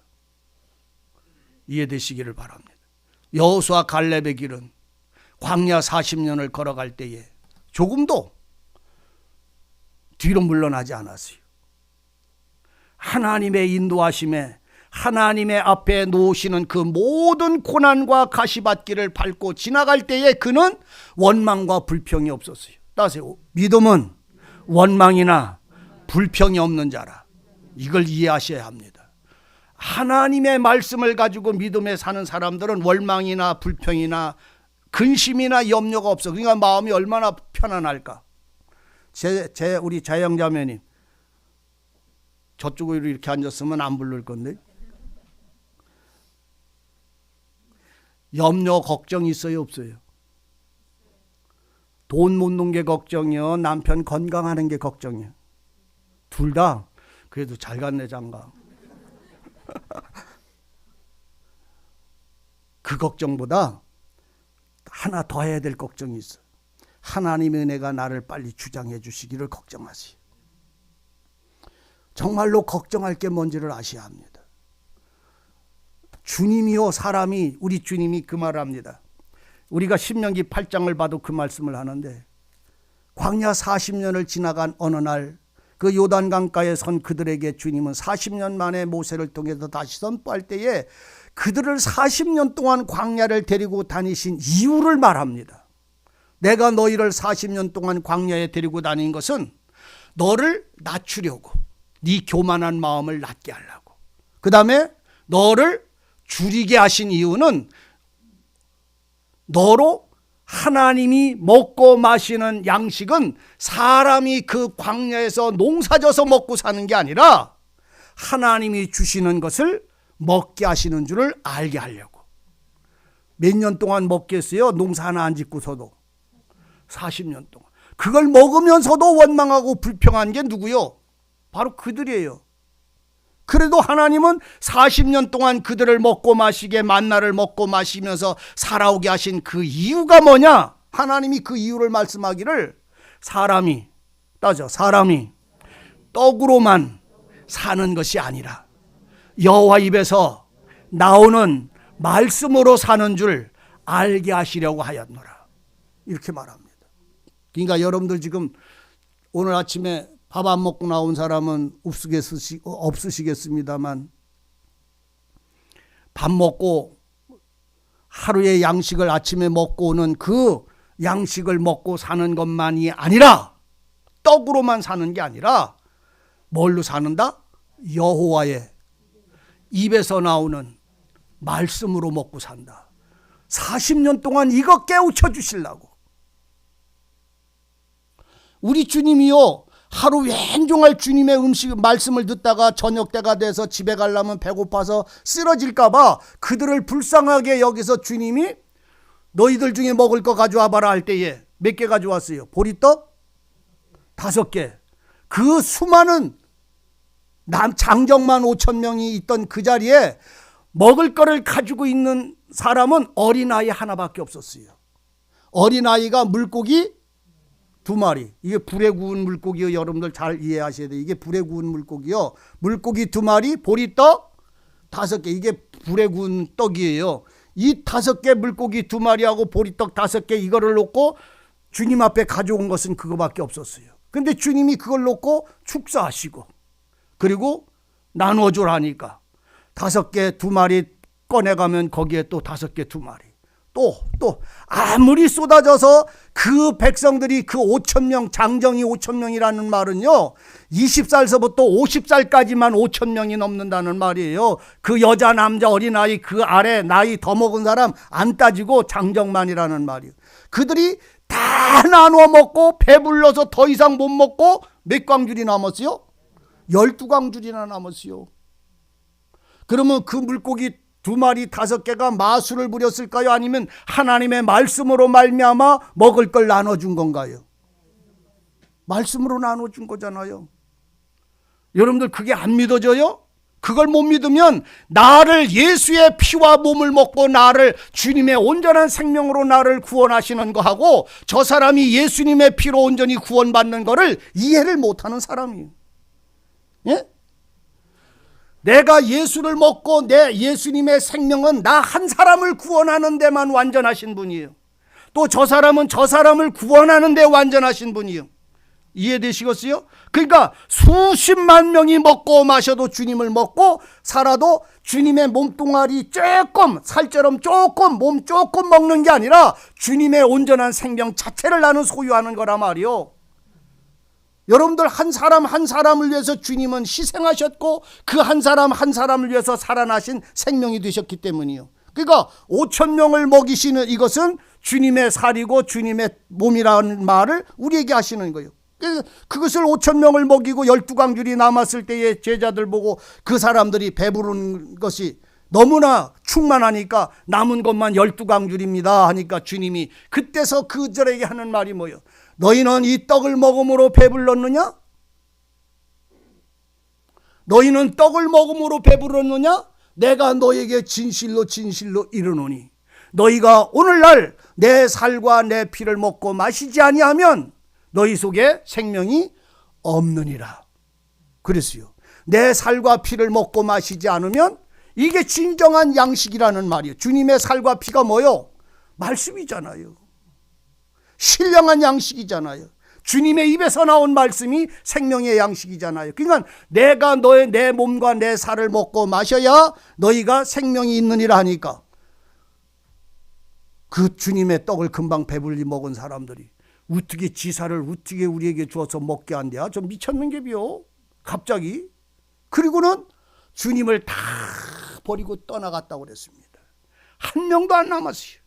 이해되시기를 바랍니다. 여호수아 갈렙의 길은 광야 40년을 걸어갈 때에 조금도 뒤로 물러나지 않았어요. 하나님의 인도하심에 하나님의 앞에 놓으시는 그 모든 고난과 가시밭길을 밟고 지나갈 때에 그는 원망과 불평이 없었어요. 따세요. 믿음은 원망이나 불평이 없는 자라. 이걸 이해하셔야 합니다. 하나님의 말씀을 가지고 믿음에 사는 사람들은 원망이나 불평이나 근심이나 염려가 없어. 그러니까 마음이 얼마나 편안할까. 우리 자영자매님 저쪽으로 이렇게 앉았으면 안 부를 건데. 염려 걱정이 있어요, 없어요? 돈 못 놓은 게 걱정이요, 남편 건강하는 게 걱정이요. 둘 다 그래도 잘 갔네 장가. 그 걱정보다 하나 더 해야 될 걱정이 있어. 하나님의 은혜가 나를 빨리 주장해 주시기를 걱정하세요. 정말로 걱정할 게 뭔지를 아셔야 합니다. 주님이요, 사람이, 우리 주님이 그 말을 합니다. 우리가 신명기 8장을 봐도 그 말씀을 하는데, 광야 40년을 지나간 어느 날 그 요단강가에 선 그들에게 주님은 40년 만에 모세를 통해서 다시 선포할 때에 그들을 40년 동안 광야를 데리고 다니신 이유를 말합니다. 내가 너희를 40년 동안 광야에 데리고 다닌 것은 너를 낮추려고, 네 교만한 마음을 낮게 하려고, 그 다음에 너를 줄이게 하신 이유는 너로 하나님이 먹고 마시는 양식은 사람이 그 광야에서 농사져서 먹고 사는 게 아니라 하나님이 주시는 것을 먹게 하시는 줄을 알게 하려고. 몇 년 동안 먹겠어요? 농사 하나 안 짓고서도 40년 동안. 그걸 먹으면서도 원망하고 불평한 게 누구요? 바로 그들이에요. 그래도 하나님은 40년 동안 그들을 먹고 마시게, 만나를 먹고 마시면서 살아오게 하신 그 이유가 뭐냐? 하나님이 그 이유를 말씀하기를 사람이 떡으로만 사는 것이 아니라 여호와 입에서 나오는 말씀으로 사는 줄 알게 하시려고 하였노라. 이렇게 말합니다. 그러니까 여러분들 지금 오늘 아침에 밥 안 먹고 나온 사람은 없으시겠습니다만, 밥 먹고 하루의 양식을 아침에 먹고 오는 그 양식을 먹고 사는 것만이 아니라, 떡으로만 사는 게 아니라 뭘로 사는다? 여호와의 입에서 나오는 말씀으로 먹고 산다. 40년 동안 이거 깨우쳐 주시려고. 우리 주님이요, 하루 왼종일 주님의 말씀을 듣다가 저녁 때가 돼서 집에 가려면 배고파서 쓰러질까 봐 그들을 불쌍하게 여기서 주님이 너희들 중에 먹을 거 가져와 봐라 할 때에 몇 개 가져왔어요? 보리떡 5개. 그 수많은 장정만 5,000명이 있던 그 자리에 먹을 거를 가지고 있는 사람은 어린아이 하나밖에 없었어요. 어린아이가 물고기 2마리. 이게 불에 구운 물고기요. 여러분들 잘 이해하셔야 돼요. 이게 불에 구운 물고기요. 물고기 2마리, 보리떡 5개. 이게 불에 구운 떡이에요. 이 5개 물고기 2마리하고 보리떡 5개 이거를 놓고 주님 앞에 가져온 것은 그거밖에 없었어요. 근데 주님이 그걸 놓고 축사하시고 그리고 나눠주라니까 5개 2마리 꺼내가면 거기에 또 5개 2마리. 또 아무리 쏟아져서 그 백성들이 그 5,000명, 장정이 5,000명이라는 말은요 20살서부터 50살까지만 5,000명이 넘는다는 말이에요. 그 여자 남자 어린아이 그 아래 나이 더 먹은 사람 안 따지고 장정만이라는 말이에요. 그들이 다 나눠 먹고 배불러서 더 이상 못 먹고 몇 광줄이 남았어요? 12광줄이나 남았어요. 그러면 그 물고기 2마리 5개가 마술을 부렸을까요? 아니면 하나님의 말씀으로 말미암아 먹을 걸 나눠준 건가요? 말씀으로 나눠준 거잖아요. 여러분들 그게 안 믿어져요? 그걸 못 믿으면 나를 예수의 피와 몸을 먹고 나를 주님의 온전한 생명으로 나를 구원하시는 거하고 저 사람이 예수님의 피로 온전히 구원받는 거를 이해를 못하는 사람이에요. 예? 내가 예수를 먹고 내 예수님의 생명은 나 한 사람을 구원하는 데만 완전하신 분이에요. 또 저 사람은 저 사람을 구원하는 데 완전하신 분이에요. 이해되시겠어요? 그러니까 수십만 명이 먹고 마셔도 주님을 먹고 살아도 주님의 몸뚱아리 조금 살처럼 조금 몸 조금 먹는 게 아니라 주님의 온전한 생명 자체를 나는 소유하는 거란 말이요. 여러분들 한 사람 한 사람을 위해서 주님은 희생하셨고 그 한 사람 한 사람을 위해서 살아나신 생명이 되셨기 때문이요. 그러니까 5,000명을 먹이시는 이것은 주님의 살이고 주님의 몸이라는 말을 우리에게 하시는 거예요. 그것을 5,000명을 먹이고 12광줄이 남았을 때에 제자들 보고 그 사람들이 배부른 것이 너무나 충만하니까 남은 것만 12광줄입니다 하니까 주님이 그때서 그들에게 하는 말이 뭐예요? 너희는 이 떡을 먹음으로 배불렀느냐? 너희는 떡을 먹음으로 배불렀느냐? 내가 너에게 진실로 진실로 이르노니 너희가 오늘날 내 살과 내 피를 먹고 마시지 아니하면 너희 속에 생명이 없느니라. 그랬어요. 내 살과 피를 먹고 마시지 않으면 이게 진정한 양식이라는 말이에요. 주님의 살과 피가 뭐요? 말씀이잖아요. 신령한 양식이잖아요. 주님의 입에서 나온 말씀이 생명의 양식이잖아요. 그러니까 내가 너의 내 몸과 내 살을 먹고 마셔야 너희가 생명이 있느니라 하니까 그 주님의 떡을 금방 배불리 먹은 사람들이 어떻게 지사를 어떻게 우리에게 주어서 먹게 한대야? 좀 미쳤는 게비요. 갑자기. 그리고는 주님을 다 버리고 떠나갔다고 그랬습니다. 한 명도 안 남았어요.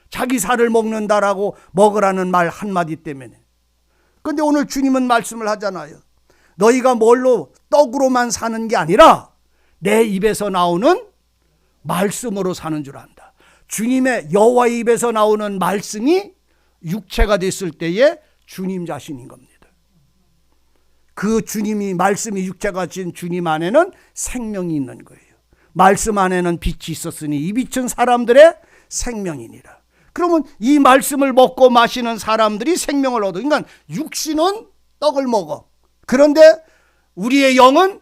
자기 살을 먹는다라고 먹으라는 말 한마디 때문에. 그런데 오늘 주님은 말씀을 하잖아요. 너희가 뭘로 떡으로만 사는 게 아니라 내 입에서 나오는 말씀으로 사는 줄 안다. 주님의 여호와의 입에서 나오는 말씀이 육체가 됐을 때에 주님 자신인 겁니다. 그 주님이 말씀이 육체가 된 주님 안에는 생명이 있는 거예요. 말씀 안에는 빛이 있었으니 이 빛은 사람들의 생명이니라. 그러면 이 말씀을 먹고 마시는 사람들이 생명을 얻어. 그러니까 육신은 떡을 먹어. 그런데 우리의 영혼은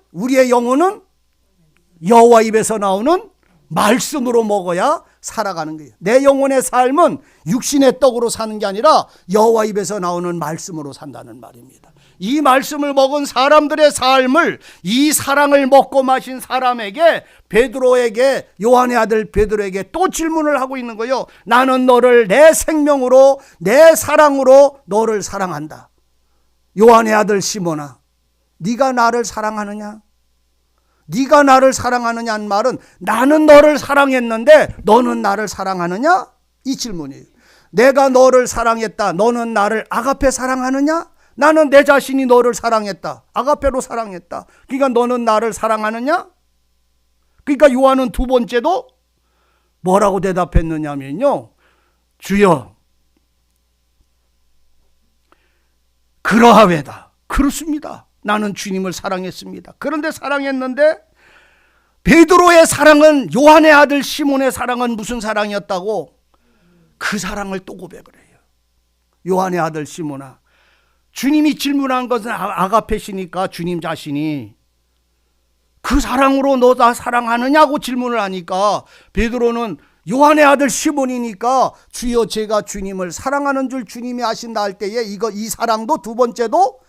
여호와 입에서 나오는 말씀으로 먹어야 살아가는 거예요. 내 영혼의 삶은 육신의 떡으로 사는 게 아니라 여호와 입에서 나오는 말씀으로 산다는 말입니다. 이 말씀을 먹은 사람들의 삶을 이 사랑을 먹고 마신 사람에게 베드로에게 요한의 아들 베드로에게 또 질문을 하고 있는 거예요. 나는 너를 내 생명으로 내 사랑으로 너를 사랑한다. 요한의 아들 시몬아 네가 나를 사랑하느냐? 네가 나를 사랑하느냐는 말은 나는 너를 사랑했는데 너는 나를 사랑하느냐? 이 질문이에요. 내가 너를 사랑했다. 너는 나를 아가페 사랑하느냐? 나는 내 자신이 너를 사랑했다. 아가페로 사랑했다. 그러니까 너는 나를 사랑하느냐? 그러니까 요한은 두 번째도 뭐라고 대답했느냐면요. 주여 그러하외다. 그렇습니다. 나는 주님을 사랑했습니다. 그런데 사랑했는데 베드로의 사랑은 요한의 아들 시몬의 사랑은 무슨 사랑이었다고? 그 사랑을 또 고백을 해요. 요한의 아들 시몬아 주님이 질문한 것은 아가페시니까 주님 자신이 그 사랑으로 너 나 사랑하느냐고 질문을 하니까 베드로는 요한의 아들 시몬이니까 주여 제가 주님을 사랑하는 줄 주님이 아신다 할 때에 이 사랑도 두 번째도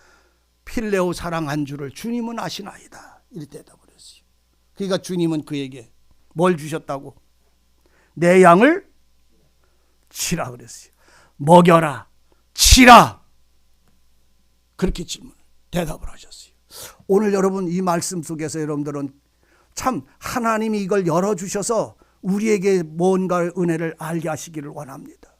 필레오 사랑한 줄을 주님은 아시나이다. 이렇게 대답을 했어요. 그러니까 주님은 그에게 뭘 주셨다고? 내 양을 치라 그랬어요. 먹여라, 치라. 그렇게 대답을 하셨어요. 오늘 여러분 이 말씀 속에서 여러분들은 참 하나님이 이걸 열어주셔서 우리에게 뭔가 은혜를 알게 하시기를 원합니다.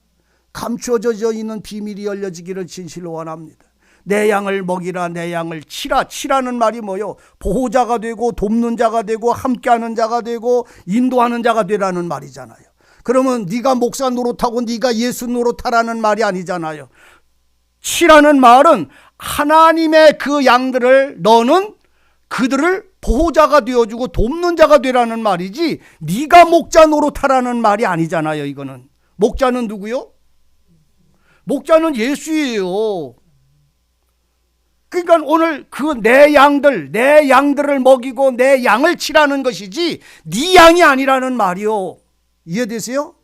감추어져 있는 비밀이 열려지기를 진실로 원합니다. 내 양을 먹이라, 내 양을 치라. 치라는 말이 뭐요? 보호자가 되고 돕는 자가 되고 함께하는 자가 되고 인도하는 자가 되라는 말이잖아요. 그러면 네가 목사 노릇하고 네가 예수 노릇하라는 말이 아니잖아요. 치라는 말은 하나님의 그 양들을 너는 그들을 보호자가 되어주고 돕는 자가 되라는 말이지 네가 목자 노릇하라는 말이 아니잖아요. 이거는 목자는 누구요? 목자는 예수예요. 그러니까 오늘 그 내 양들을 먹이고 내 양을 치라는 것이지 네 양이 아니라는 말이요. 이해되세요?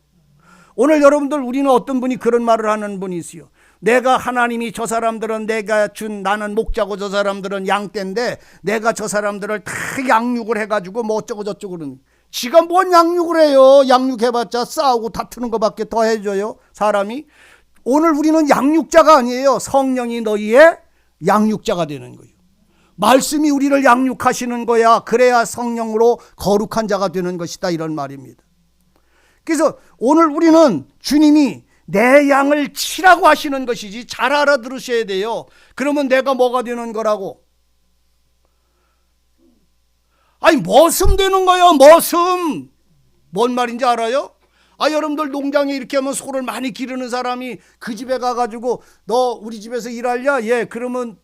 오늘 여러분들 우리는 어떤 분이 그런 말을 하는 분이 있어요. 내가 하나님이 저 사람들은 내가 준 나는 목자고 저 사람들은 양떼인데 내가 저 사람들을 다 양육을 해가지고 뭐 어쩌고 저쩌고 그러는. 지가 뭔 양육을 해요? 양육해봤자 싸우고 다투는 것밖에 더 해줘요 사람이. 오늘 우리는 양육자가 아니에요. 성령이 너희의 양육자가 되는 거예요. 말씀이 우리를 양육하시는 거야. 그래야 성령으로 거룩한 자가 되는 것이다 이런 말입니다. 그래서 오늘 우리는 주님이 내 양을 치라고 하시는 것이지 잘 알아들으셔야 돼요. 그러면 내가 뭐가 되는 거라고? 아니 머슴 되는 거예요. 머슴. 뭔 말인지 알아요? 여러분들 농장에 이렇게 하면 소를 많이 기르는 사람이 그 집에 가가지고 너 우리 집에서 일할냐? 예. 그러면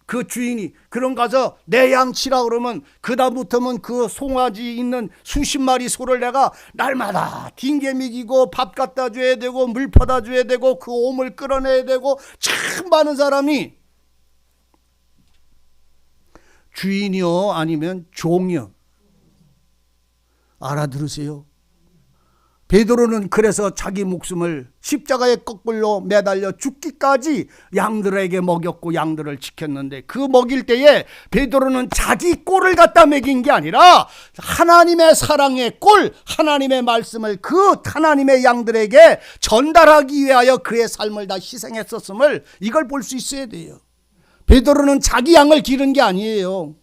그 주인이 그럼 가서 내 양 치라 그러면 그다음부터는 그 송아지 있는 수십 마리 소를 내가 날마다 딩게 먹이고 밥 갖다 줘야 되고 물 퍼다 줘야 되고 그 옴을 끌어내야 되고 참 많은 사람이 주인이요 아니면 종이요. 알아들으세요? 베드로는 그래서 자기 목숨을 십자가에 거꾸로 매달려 죽기까지 양들에게 먹였고 양들을 지켰는데 그 먹일 때에 베드로는 자기 꼴을 갖다 먹인 게 아니라 하나님의 사랑의 꼴, 하나님의 말씀을 그 하나님의 양들에게 전달하기 위하여 그의 삶을 다 희생했었음을 이걸 볼 수 있어야 돼요. 베드로는 자기 양을 기른 게 아니에요.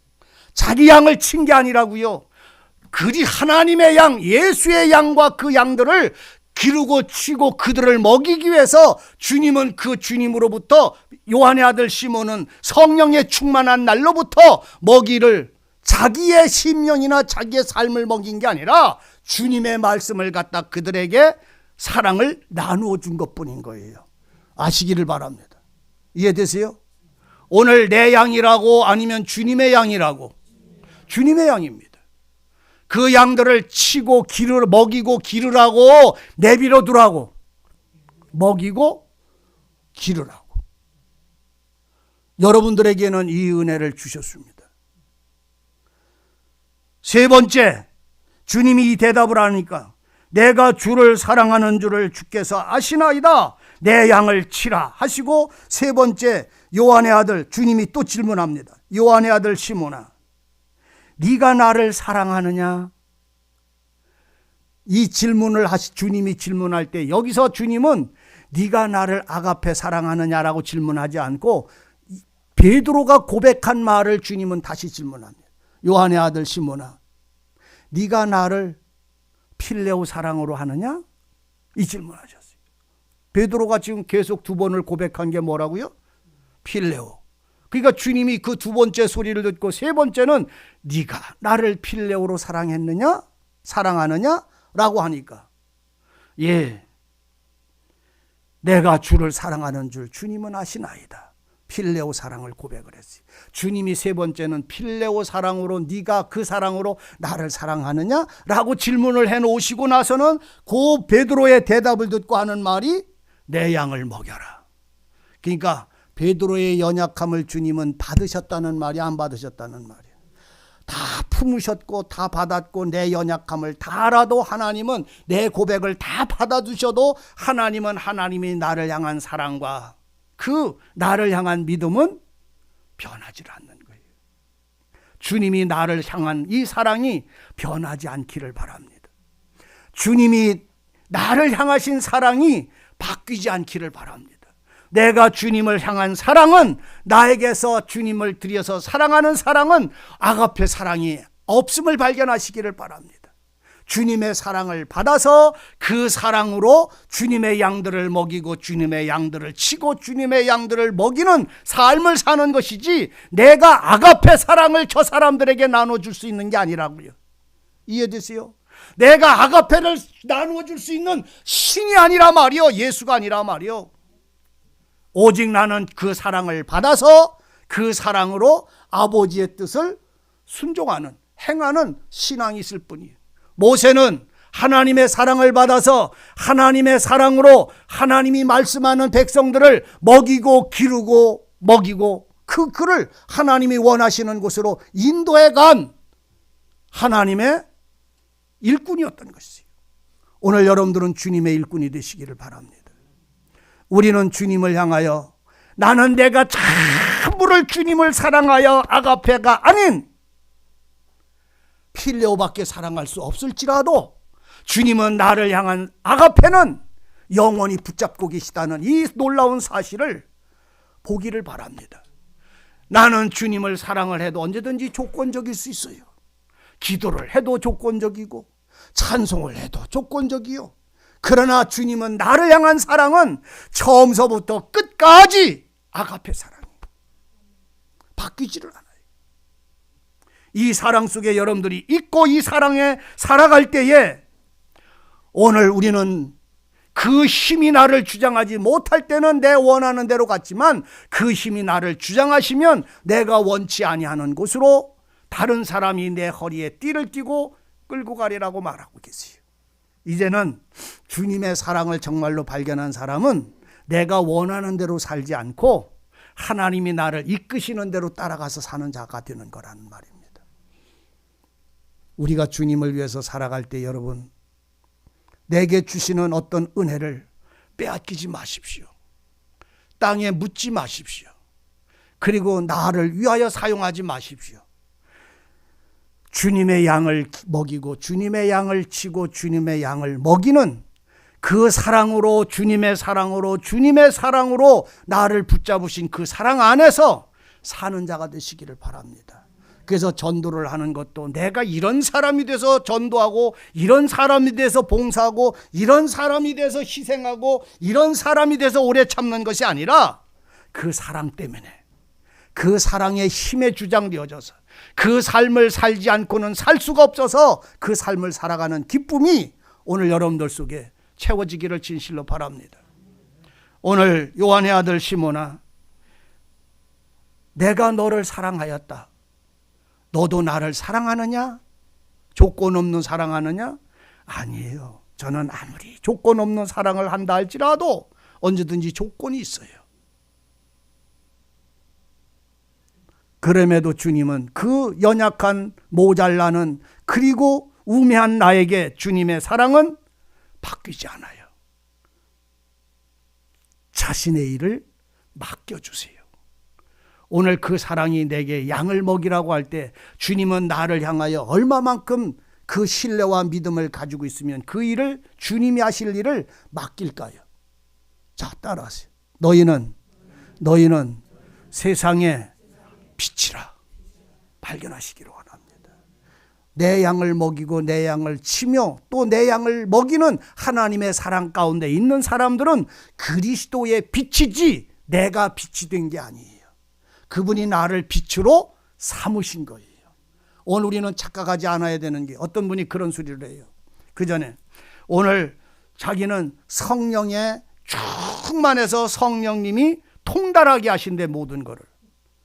자기 양을 친 게 아니라고요. 그리 하나님의 양, 예수의 양과 그 양들을 기르고 치고 그들을 먹이기 위해서 주님은 그 주님으로부터 요한의 아들 시몬은 성령에 충만한 날로부터 먹이를 자기의 심령이나 자기의 삶을 먹인 게 아니라 주님의 말씀을 갖다 그들에게 사랑을 나누어 준 것뿐인 거예요. 아시기를 바랍니다. 이해되세요? 오늘 내 양이라고 아니면 주님의 양이라고? 주님의 양입니다. 그 양들을 치고 먹이고 기르라고 내버려 두라고. 먹이고 기르라고. 여러분들에게는 이 은혜를 주셨습니다. 세 번째, 주님이 이 대답을 하니까 내가 주를 사랑하는 줄을 주께서 아시나이다. 내 양을 치라 하시고 세 번째 요한의 아들 주님이 또 질문합니다. 요한의 아들 시몬아, 네가 나를 사랑하느냐? 이 질문을 주님이 질문할 때 여기서 주님은 네가 나를 아가페 사랑하느냐라고 질문하지 않고 베드로가 고백한 말을 주님은 다시 질문합니다. 요한의 아들 시몬아, 네가 나를 필레오 사랑으로 하느냐? 이 질문하셨어요. 베드로가 지금 계속 두 번을 고백한 게 뭐라고요? 필레오. 그러니까 주님이 그 두 번째 소리를 듣고 세 번째는 네가 나를 필레오로 사랑했느냐? 사랑하느냐? 라고 하니까 예, 내가 주를 사랑하는 줄 주님은 아시나이다. 필레오 사랑을 고백을 했어요. 주님이 세 번째는 필레오 사랑으로 네가 그 사랑으로 나를 사랑하느냐? 라고 질문을 해놓으시고 나서는 그 베드로의 대답을 듣고 하는 말이 내 양을 먹여라. 그러니까 베드로의 연약함을 주님은 받으셨다는 말이 안 받으셨다는 말이에요. 다 품으셨고 다 받았고 내 연약함을 다 알아도 하나님은 내 고백을 다 받아주셔도 하나님은 하나님이 나를 향한 사랑과 그 나를 향한 믿음은 변하지 않는 거예요. 주님이 나를 향한 이 사랑이 변하지 않기를 바랍니다. 주님이 나를 향하신 사랑이 바뀌지 않기를 바랍니다. 내가 주님을 향한 사랑은, 나에게서 주님을 들여서 사랑하는 사랑은 아가페 사랑이 없음을 발견하시기를 바랍니다. 주님의 사랑을 받아서 그 사랑으로 주님의 양들을 먹이고 주님의 양들을 치고 주님의 양들을 먹이는 삶을 사는 것이지, 내가 아가페 사랑을 저 사람들에게 나눠줄 수 있는 게 아니라고요. 이해되세요? 내가 아가페를 나누어줄 수 있는 신이 아니라 말이요, 예수가 아니라 말이요. 오직 나는 그 사랑을 받아서 그 사랑으로 아버지의 뜻을 순종하는, 행하는 신앙이 있을 뿐이에요. 모세는 하나님의 사랑을 받아서 하나님의 사랑으로 하나님이 말씀하는 백성들을 먹이고 기르고 먹이고 그를 하나님이 원하시는 곳으로 인도해 간 하나님의 일꾼이었던 것이에요. 오늘 여러분들은 주님의 일꾼이 되시기를 바랍니다. 우리는 주님을 향하여, 나는 내가 참으로 주님을 사랑하여 아가페가 아닌 필레오밖에 사랑할 수 없을지라도 주님은 나를 향한 아가페는 영원히 붙잡고 계시다는 이 놀라운 사실을 보기를 바랍니다. 나는 주님을 사랑을 해도 언제든지 조건적일 수 있어요. 기도를 해도 조건적이고 찬송을 해도 조건적이요. 그러나 주님은 나를 향한 사랑은 처음서부터 끝까지 아가페 사랑이 바뀌지를 않아요. 이 사랑 속에 여러분들이 있고 이 사랑에 살아갈 때에, 오늘 우리는 그 힘이 나를 주장하지 못할 때는 내 원하는 대로 갔지만, 그 힘이 나를 주장하시면 내가 원치 아니하는 곳으로 다른 사람이 내 허리에 띠를 띠고 끌고 가리라고 말하고 계세요. 이제는 주님의 사랑을 정말로 발견한 사람은 내가 원하는 대로 살지 않고 하나님이 나를 이끄시는 대로 따라가서 사는 자가 되는 거라는 말입니다. 우리가 주님을 위해서 살아갈 때 여러분, 내게 주시는 어떤 은혜를 빼앗기지 마십시오. 땅에 묻지 마십시오. 그리고 나를 위하여 사용하지 마십시오. 주님의 양을 먹이고 주님의 양을 치고 주님의 양을 먹이는 그 사랑으로, 주님의 사랑으로, 주님의 사랑으로 나를 붙잡으신 그 사랑 안에서 사는 자가 되시기를 바랍니다. 그래서 전도를 하는 것도 내가 이런 사람이 돼서 전도하고, 이런 사람이 돼서 봉사하고, 이런 사람이 돼서 희생하고, 이런 사람이 돼서 오래 참는 것이 아니라 그 사랑 때문에, 그 사랑의 힘에 주장되어져서 그 삶을 살지 않고는 살 수가 없어서 그 삶을 살아가는 기쁨이 오늘 여러분들 속에 채워지기를 진실로 바랍니다. 오늘 요한의 아들 시몬아, 내가 너를 사랑하였다. 너도 나를 사랑하느냐? 조건 없는 사랑하느냐? 아니에요. 저는 아무리 조건 없는 사랑을 한다 할지라도 언제든지 조건이 있어요. 그럼에도 주님은 그 연약한, 모자라는, 그리고 우매한 나에게 주님의 사랑은 바뀌지 않아요. 자신의 일을 맡겨주세요. 오늘 그 사랑이 내게 양을 먹이라고 할 때 주님은 나를 향하여 얼마만큼 그 신뢰와 믿음을 가지고 있으면 그 일을, 주님이 하실 일을 맡길까요? 자, 따라하세요. 너희는 세상의 빛이라 발견하시기를 원합니다. 내 양을 먹이고 내 양을 치며 또 내 양을 먹이는 하나님의 사랑 가운데 있는 사람들은 그리스도의 빛이지 내가 빛이 된 게 아니에요. 그분이 나를 빛으로 삼으신 거예요. 오늘 우리는 착각하지 않아야 되는 게, 어떤 분이 그런 소리를 해요. 그 전에 오늘 자기는 성령에 충만해서 성령님이 통달하게 하신대, 모든 거를.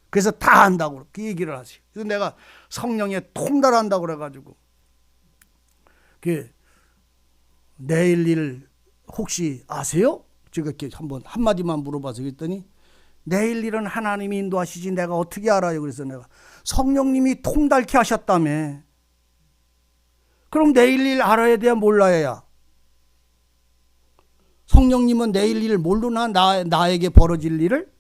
그래서 다 한다고 그 얘기를 하세요. 그래서 내가 성령에 통달한다고 그래가지고, 내일 일 혹시 아세요? 제가 이렇게 한마디만 물어봐서 그랬더니, 내일 일은 하나님이 인도하시지 내가 어떻게 알아요? 그래서 내가, 성령님이 통달케 하셨다며. 그럼 내일 일 알아야 돼야 몰라야. 성령님은 내일 일을 모르나? 나에게 벌어질 일을?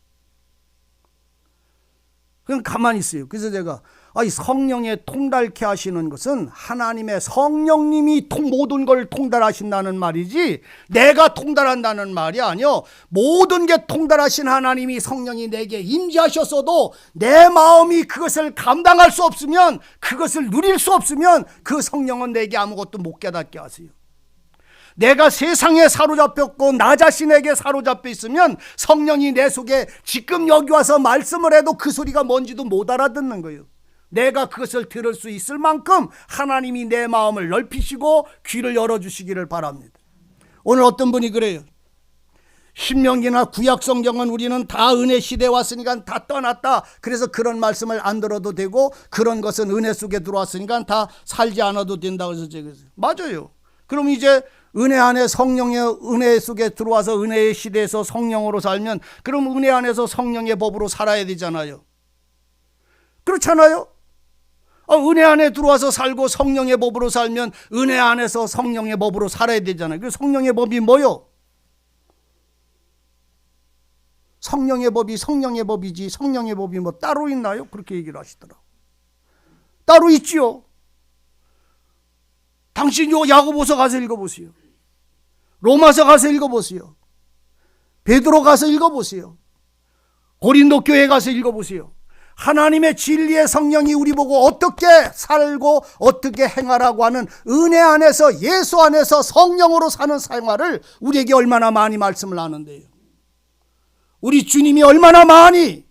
그냥 가만히 있어요. 그래서 제가 성령에 통달케 하시는 것은 하나님의 성령님이 모든 걸 통달하신다는 말이지 내가 통달한다는 말이 아니요. 모든 게 통달하신 하나님이 성령이 내게 임재하셨어도 내 마음이 그것을 감당할 수 없으면, 그것을 누릴 수 없으면 그 성령은 내게 아무것도 못 깨닫게 하세요. 내가 세상에 사로잡혔고 나 자신에게 사로잡혀 있으면 성령이 내 속에 지금 여기 와서 말씀을 해도 그 소리가 뭔지도 못 알아듣는 거예요. 내가 그것을 들을 수 있을 만큼 하나님이 내 마음을 넓히시고 귀를 열어주시기를 바랍니다. 오늘 어떤 분이 그래요. 신명기나 구약성경은 우리는 다 은혜 시대에 왔으니까 다 떠났다. 그래서 그런 말씀을 안 들어도 되고 그런 것은 은혜 속에 들어왔으니까 다 살지 않아도 된다고 해서 제가 맞아요. 그럼 이제 은혜 안에 성령의 은혜 속에 들어와서 은혜의 시대에서 성령으로 살면 그럼 은혜 안에서 성령의 법으로 살아야 되잖아요. 그렇잖아요. 은혜 안에 들어와서 살고 성령의 법으로 살면 은혜 안에서 성령의 법으로 살아야 되잖아요. 그 성령의 법이 뭐요? 성령의 법이 성령의 법이지 성령의 법이 뭐 따로 있나요? 그렇게 얘기를 하시더라고요. 따로 있지요. 당신 요 야고보서 가서 읽어보세요. 로마서 가서 읽어보세요. 베드로 가서 읽어보세요. 고린도 교회 가서 읽어보세요. 하나님의 진리의 성령이 우리 보고 어떻게 살고 어떻게 행하라고 하는 은혜 안에서 예수 안에서 성령으로 사는 생활을 우리에게 얼마나 많이 말씀을 하는데요. 우리 주님이 얼마나 많이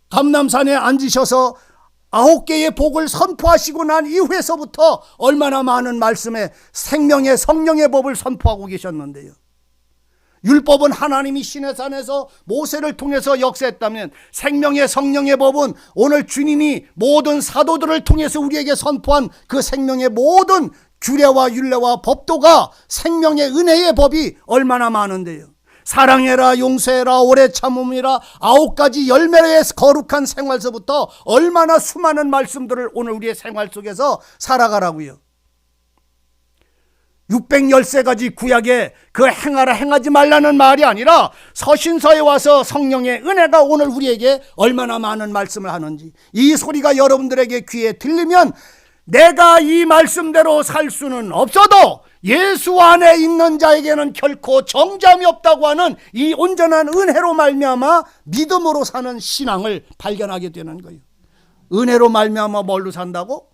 감람산에 앉으셔서 9개의 복을 선포하시고 난 이후에서부터 얼마나 많은 말씀에 생명의 성령의 법을 선포하고 계셨는데요. 율법은 하나님이 시내산에서 모세를 통해서 역사했다면 생명의 성령의 법은 오늘 주님이 모든 사도들을 통해서 우리에게 선포한 그 생명의 모든 규례와 율례와 법도가 생명의 은혜의 법이 얼마나 많은데요. 사랑해라, 용서해라, 오래 참음이라 9가지 열매의 거룩한 생활서부터 얼마나 수많은 말씀들을 오늘 우리의 생활 속에서 살아가라고요. 613가지 구약에 그 행하라 행하지 말라는 말이 아니라 서신서에 와서 성령의 은혜가 오늘 우리에게 얼마나 많은 말씀을 하는지 이 소리가 여러분들에게 귀에 들리면 내가 이 말씀대로 살 수는 없어도 예수 안에 있는 자에게는 결코 정잠이 없다고 하는 이 온전한 은혜로 말미암아 믿음으로 사는 신앙을 발견하게 되는 거예요. 은혜로 말미암아 뭘로 산다고?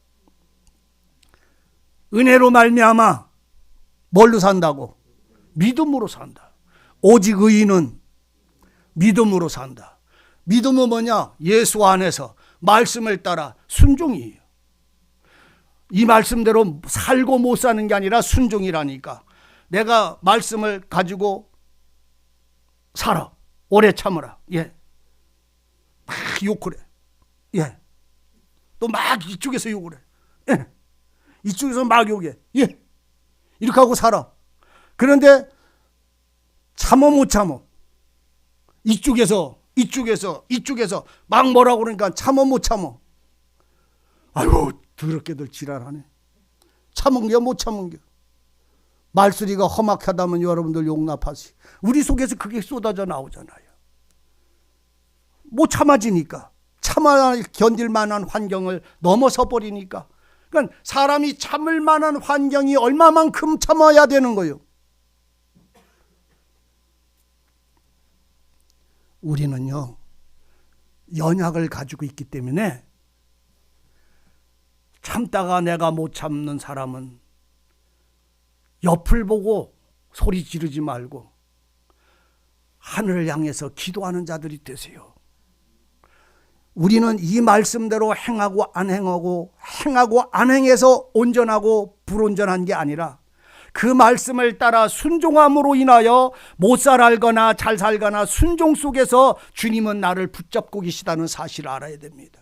은혜로 말미암아 뭘로 산다고? 믿음으로 산다. 오직 의인은 믿음으로 산다. 믿음은 뭐냐? 예수 안에서 말씀을 따라 순종이에요. 이 말씀대로 살고 못 사는 게 아니라 순종이라니까. 내가 말씀을 가지고 살아. 오래 참으라. 예. 막 욕을 해. 예. 또 막 이쪽에서 욕을 해. 예. 이쪽에서 막 욕해. 예. 이렇게 하고 살아. 그런데 참어 못 참어. 이쪽에서 막 뭐라고 그러니까 참어 못 참어. 아이고 더럽게들 지랄하네. 참은 게 못 참은 게. 말소리가 험악하다면 여러분들 용납하시. 우리 속에서 그게 쏟아져 나오잖아요. 못 참아지니까. 참아 견딜 만한 환경을 넘어서 버리니까. 그러니까 사람이 참을 만한 환경이 얼마만큼 참아야 되는 거예요. 우리는요 연약을 가지고 있기 때문에 참다가 내가 못 참는 사람은 옆을 보고 소리 지르지 말고 하늘을 향해서 기도하는 자들이 되세요. 우리는 이 말씀대로 행하고 안 행해서 온전하고 불온전한 게 아니라 그 말씀을 따라 순종함으로 인하여 못 살거나 잘 살거나 순종 속에서 주님은 나를 붙잡고 계시다는 사실을 알아야 됩니다.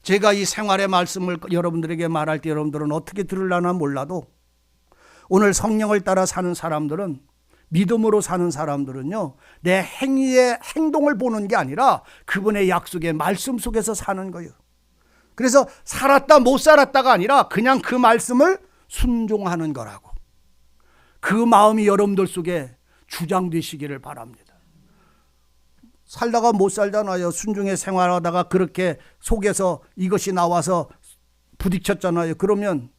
제가 이 생활의 말씀을 여러분들에게 말할 때 여러분들은 어떻게 들으려나 몰라도 오늘 성령을 따라 사는 사람들은 믿음으로 사는 사람들은요 내 행위의 행동을 보는 게 아니라 그분의 약속의 말씀 속에서 사는 거예요. 그래서 살았다 못 살았다가 아니라 그냥 그 말씀을 순종하는 거라고. 그 마음이 여러분들 속에 주장되시기를 바랍니다. 살다가 못 살잖아요. 순종의 생활하다가 그렇게 속에서 이것이 나와서 부딪혔잖아요. 그러면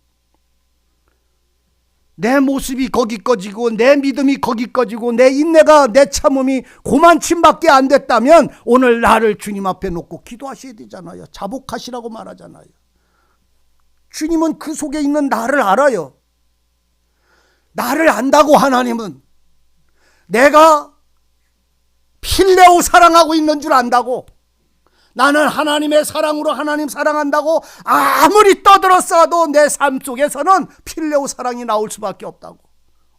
내 모습이 거기 꺼지고 내 믿음이 거기 꺼지고 내 인내가 내 참음이 고만침밖에 안 됐다면 오늘 나를 주님 앞에 놓고 기도하셔야 되잖아요. 자복하시라고 말하잖아요. 주님은 그 속에 있는 나를 알아요. 나를 안다고 하나님은 내가 필레오 사랑하고 있는 줄 안다고, 나는 하나님의 사랑으로 하나님 사랑한다고 아무리 떠들었어도 내 삶 속에서는 필레오 사랑이 나올 수밖에 없다고.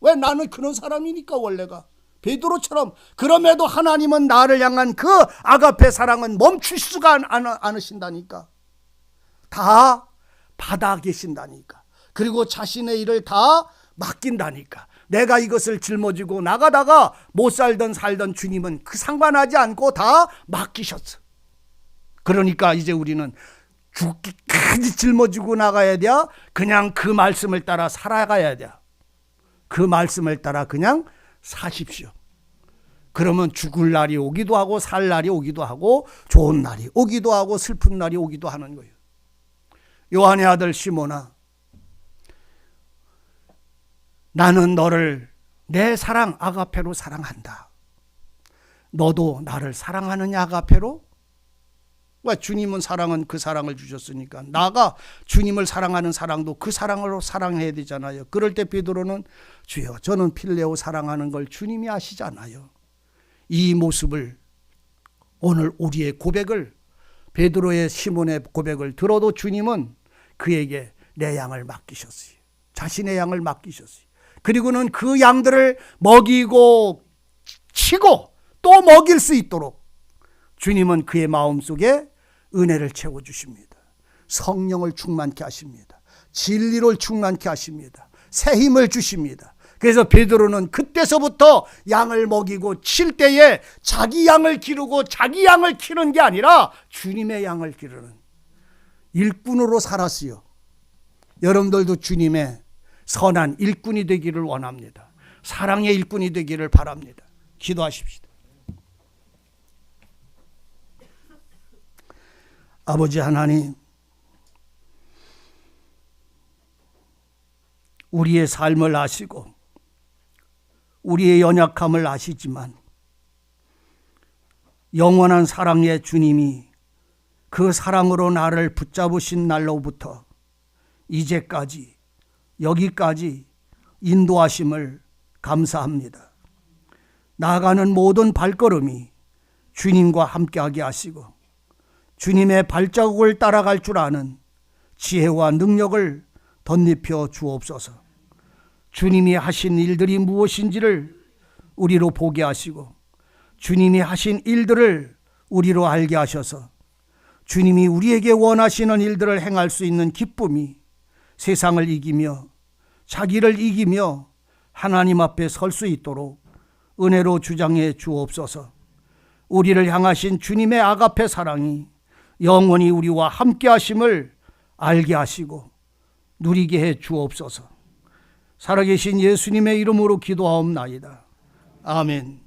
왜? 나는 그런 사람이니까 원래가. 베드로처럼. 그럼에도 하나님은 나를 향한 그 아가페 사랑은 멈출 수가 않으신다니까. 다 받아 계신다니까. 그리고 자신의 일을 다 맡긴다니까. 내가 이것을 짊어지고 나가다가 못 살던 주님은 그 상관하지 않고 다 맡기셨어. 그러니까 이제 우리는 죽기까지 짊어지고 나가야 돼. 그냥 그 말씀을 따라 살아가야 돼. 그 말씀을 따라 그냥 사십시오. 그러면 죽을 날이 오기도 하고 살 날이 오기도 하고 좋은 날이 오기도 하고 슬픈 날이 오기도 하는 거예요. 요한의 아들 시몬아, 나는 너를 내 사랑 아가페로 사랑한다. 너도 나를 사랑하느냐 아가페로? 왜? 주님은 사랑은 그 사랑을 주셨으니까 나가 주님을 사랑하는 사랑도 그 사랑으로 사랑해야 되잖아요. 그럴 때 베드로는 주여 저는 필레오 사랑하는 걸 주님이 아시잖아요. 이 모습을 오늘 우리의 고백을, 베드로의 시몬의 고백을 들어도 주님은 그에게 내 양을 맡기셨어요. 자신의 양을 맡기셨어요. 그리고는 그 양들을 먹이고 치고 또 먹일 수 있도록 주님은 그의 마음속에 은혜를 채워주십니다. 성령을 충만케 하십니다. 진리를 충만케 하십니다. 새 힘을 주십니다. 그래서 베드로는 그때서부터 양을 먹이고 칠 때에 자기 양을 기르고 자기 양을 키우는 게 아니라 주님의 양을 기르는 일꾼으로 살았어요. 여러분들도 주님의 선한 일꾼이 되기를 원합니다. 사랑의 일꾼이 되기를 바랍니다. 기도하십시다. 아버지 하나님, 우리의 삶을 아시고 우리의 연약함을 아시지만 영원한 사랑의 주님이 그 사랑으로 나를 붙잡으신 날로부터 이제까지 여기까지 인도하심을 감사합니다. 나아가는 모든 발걸음이 주님과 함께하게 하시고 주님의 발자국을 따라갈 줄 아는 지혜와 능력을 덧입혀 주옵소서. 주님이 하신 일들이 무엇인지를 우리로 보게 하시고 주님이 하신 일들을 우리로 알게 하셔서 주님이 우리에게 원하시는 일들을 행할 수 있는 기쁨이 세상을 이기며 자기를 이기며 하나님 앞에 설 수 있도록 은혜로 주장해 주옵소서. 우리를 향하신 주님의 아가페 사랑이 영원히 우리와 함께 하심을 알게 하시고 누리게 해 주옵소서. 살아계신 예수님의 이름으로 기도하옵나이다. 아멘.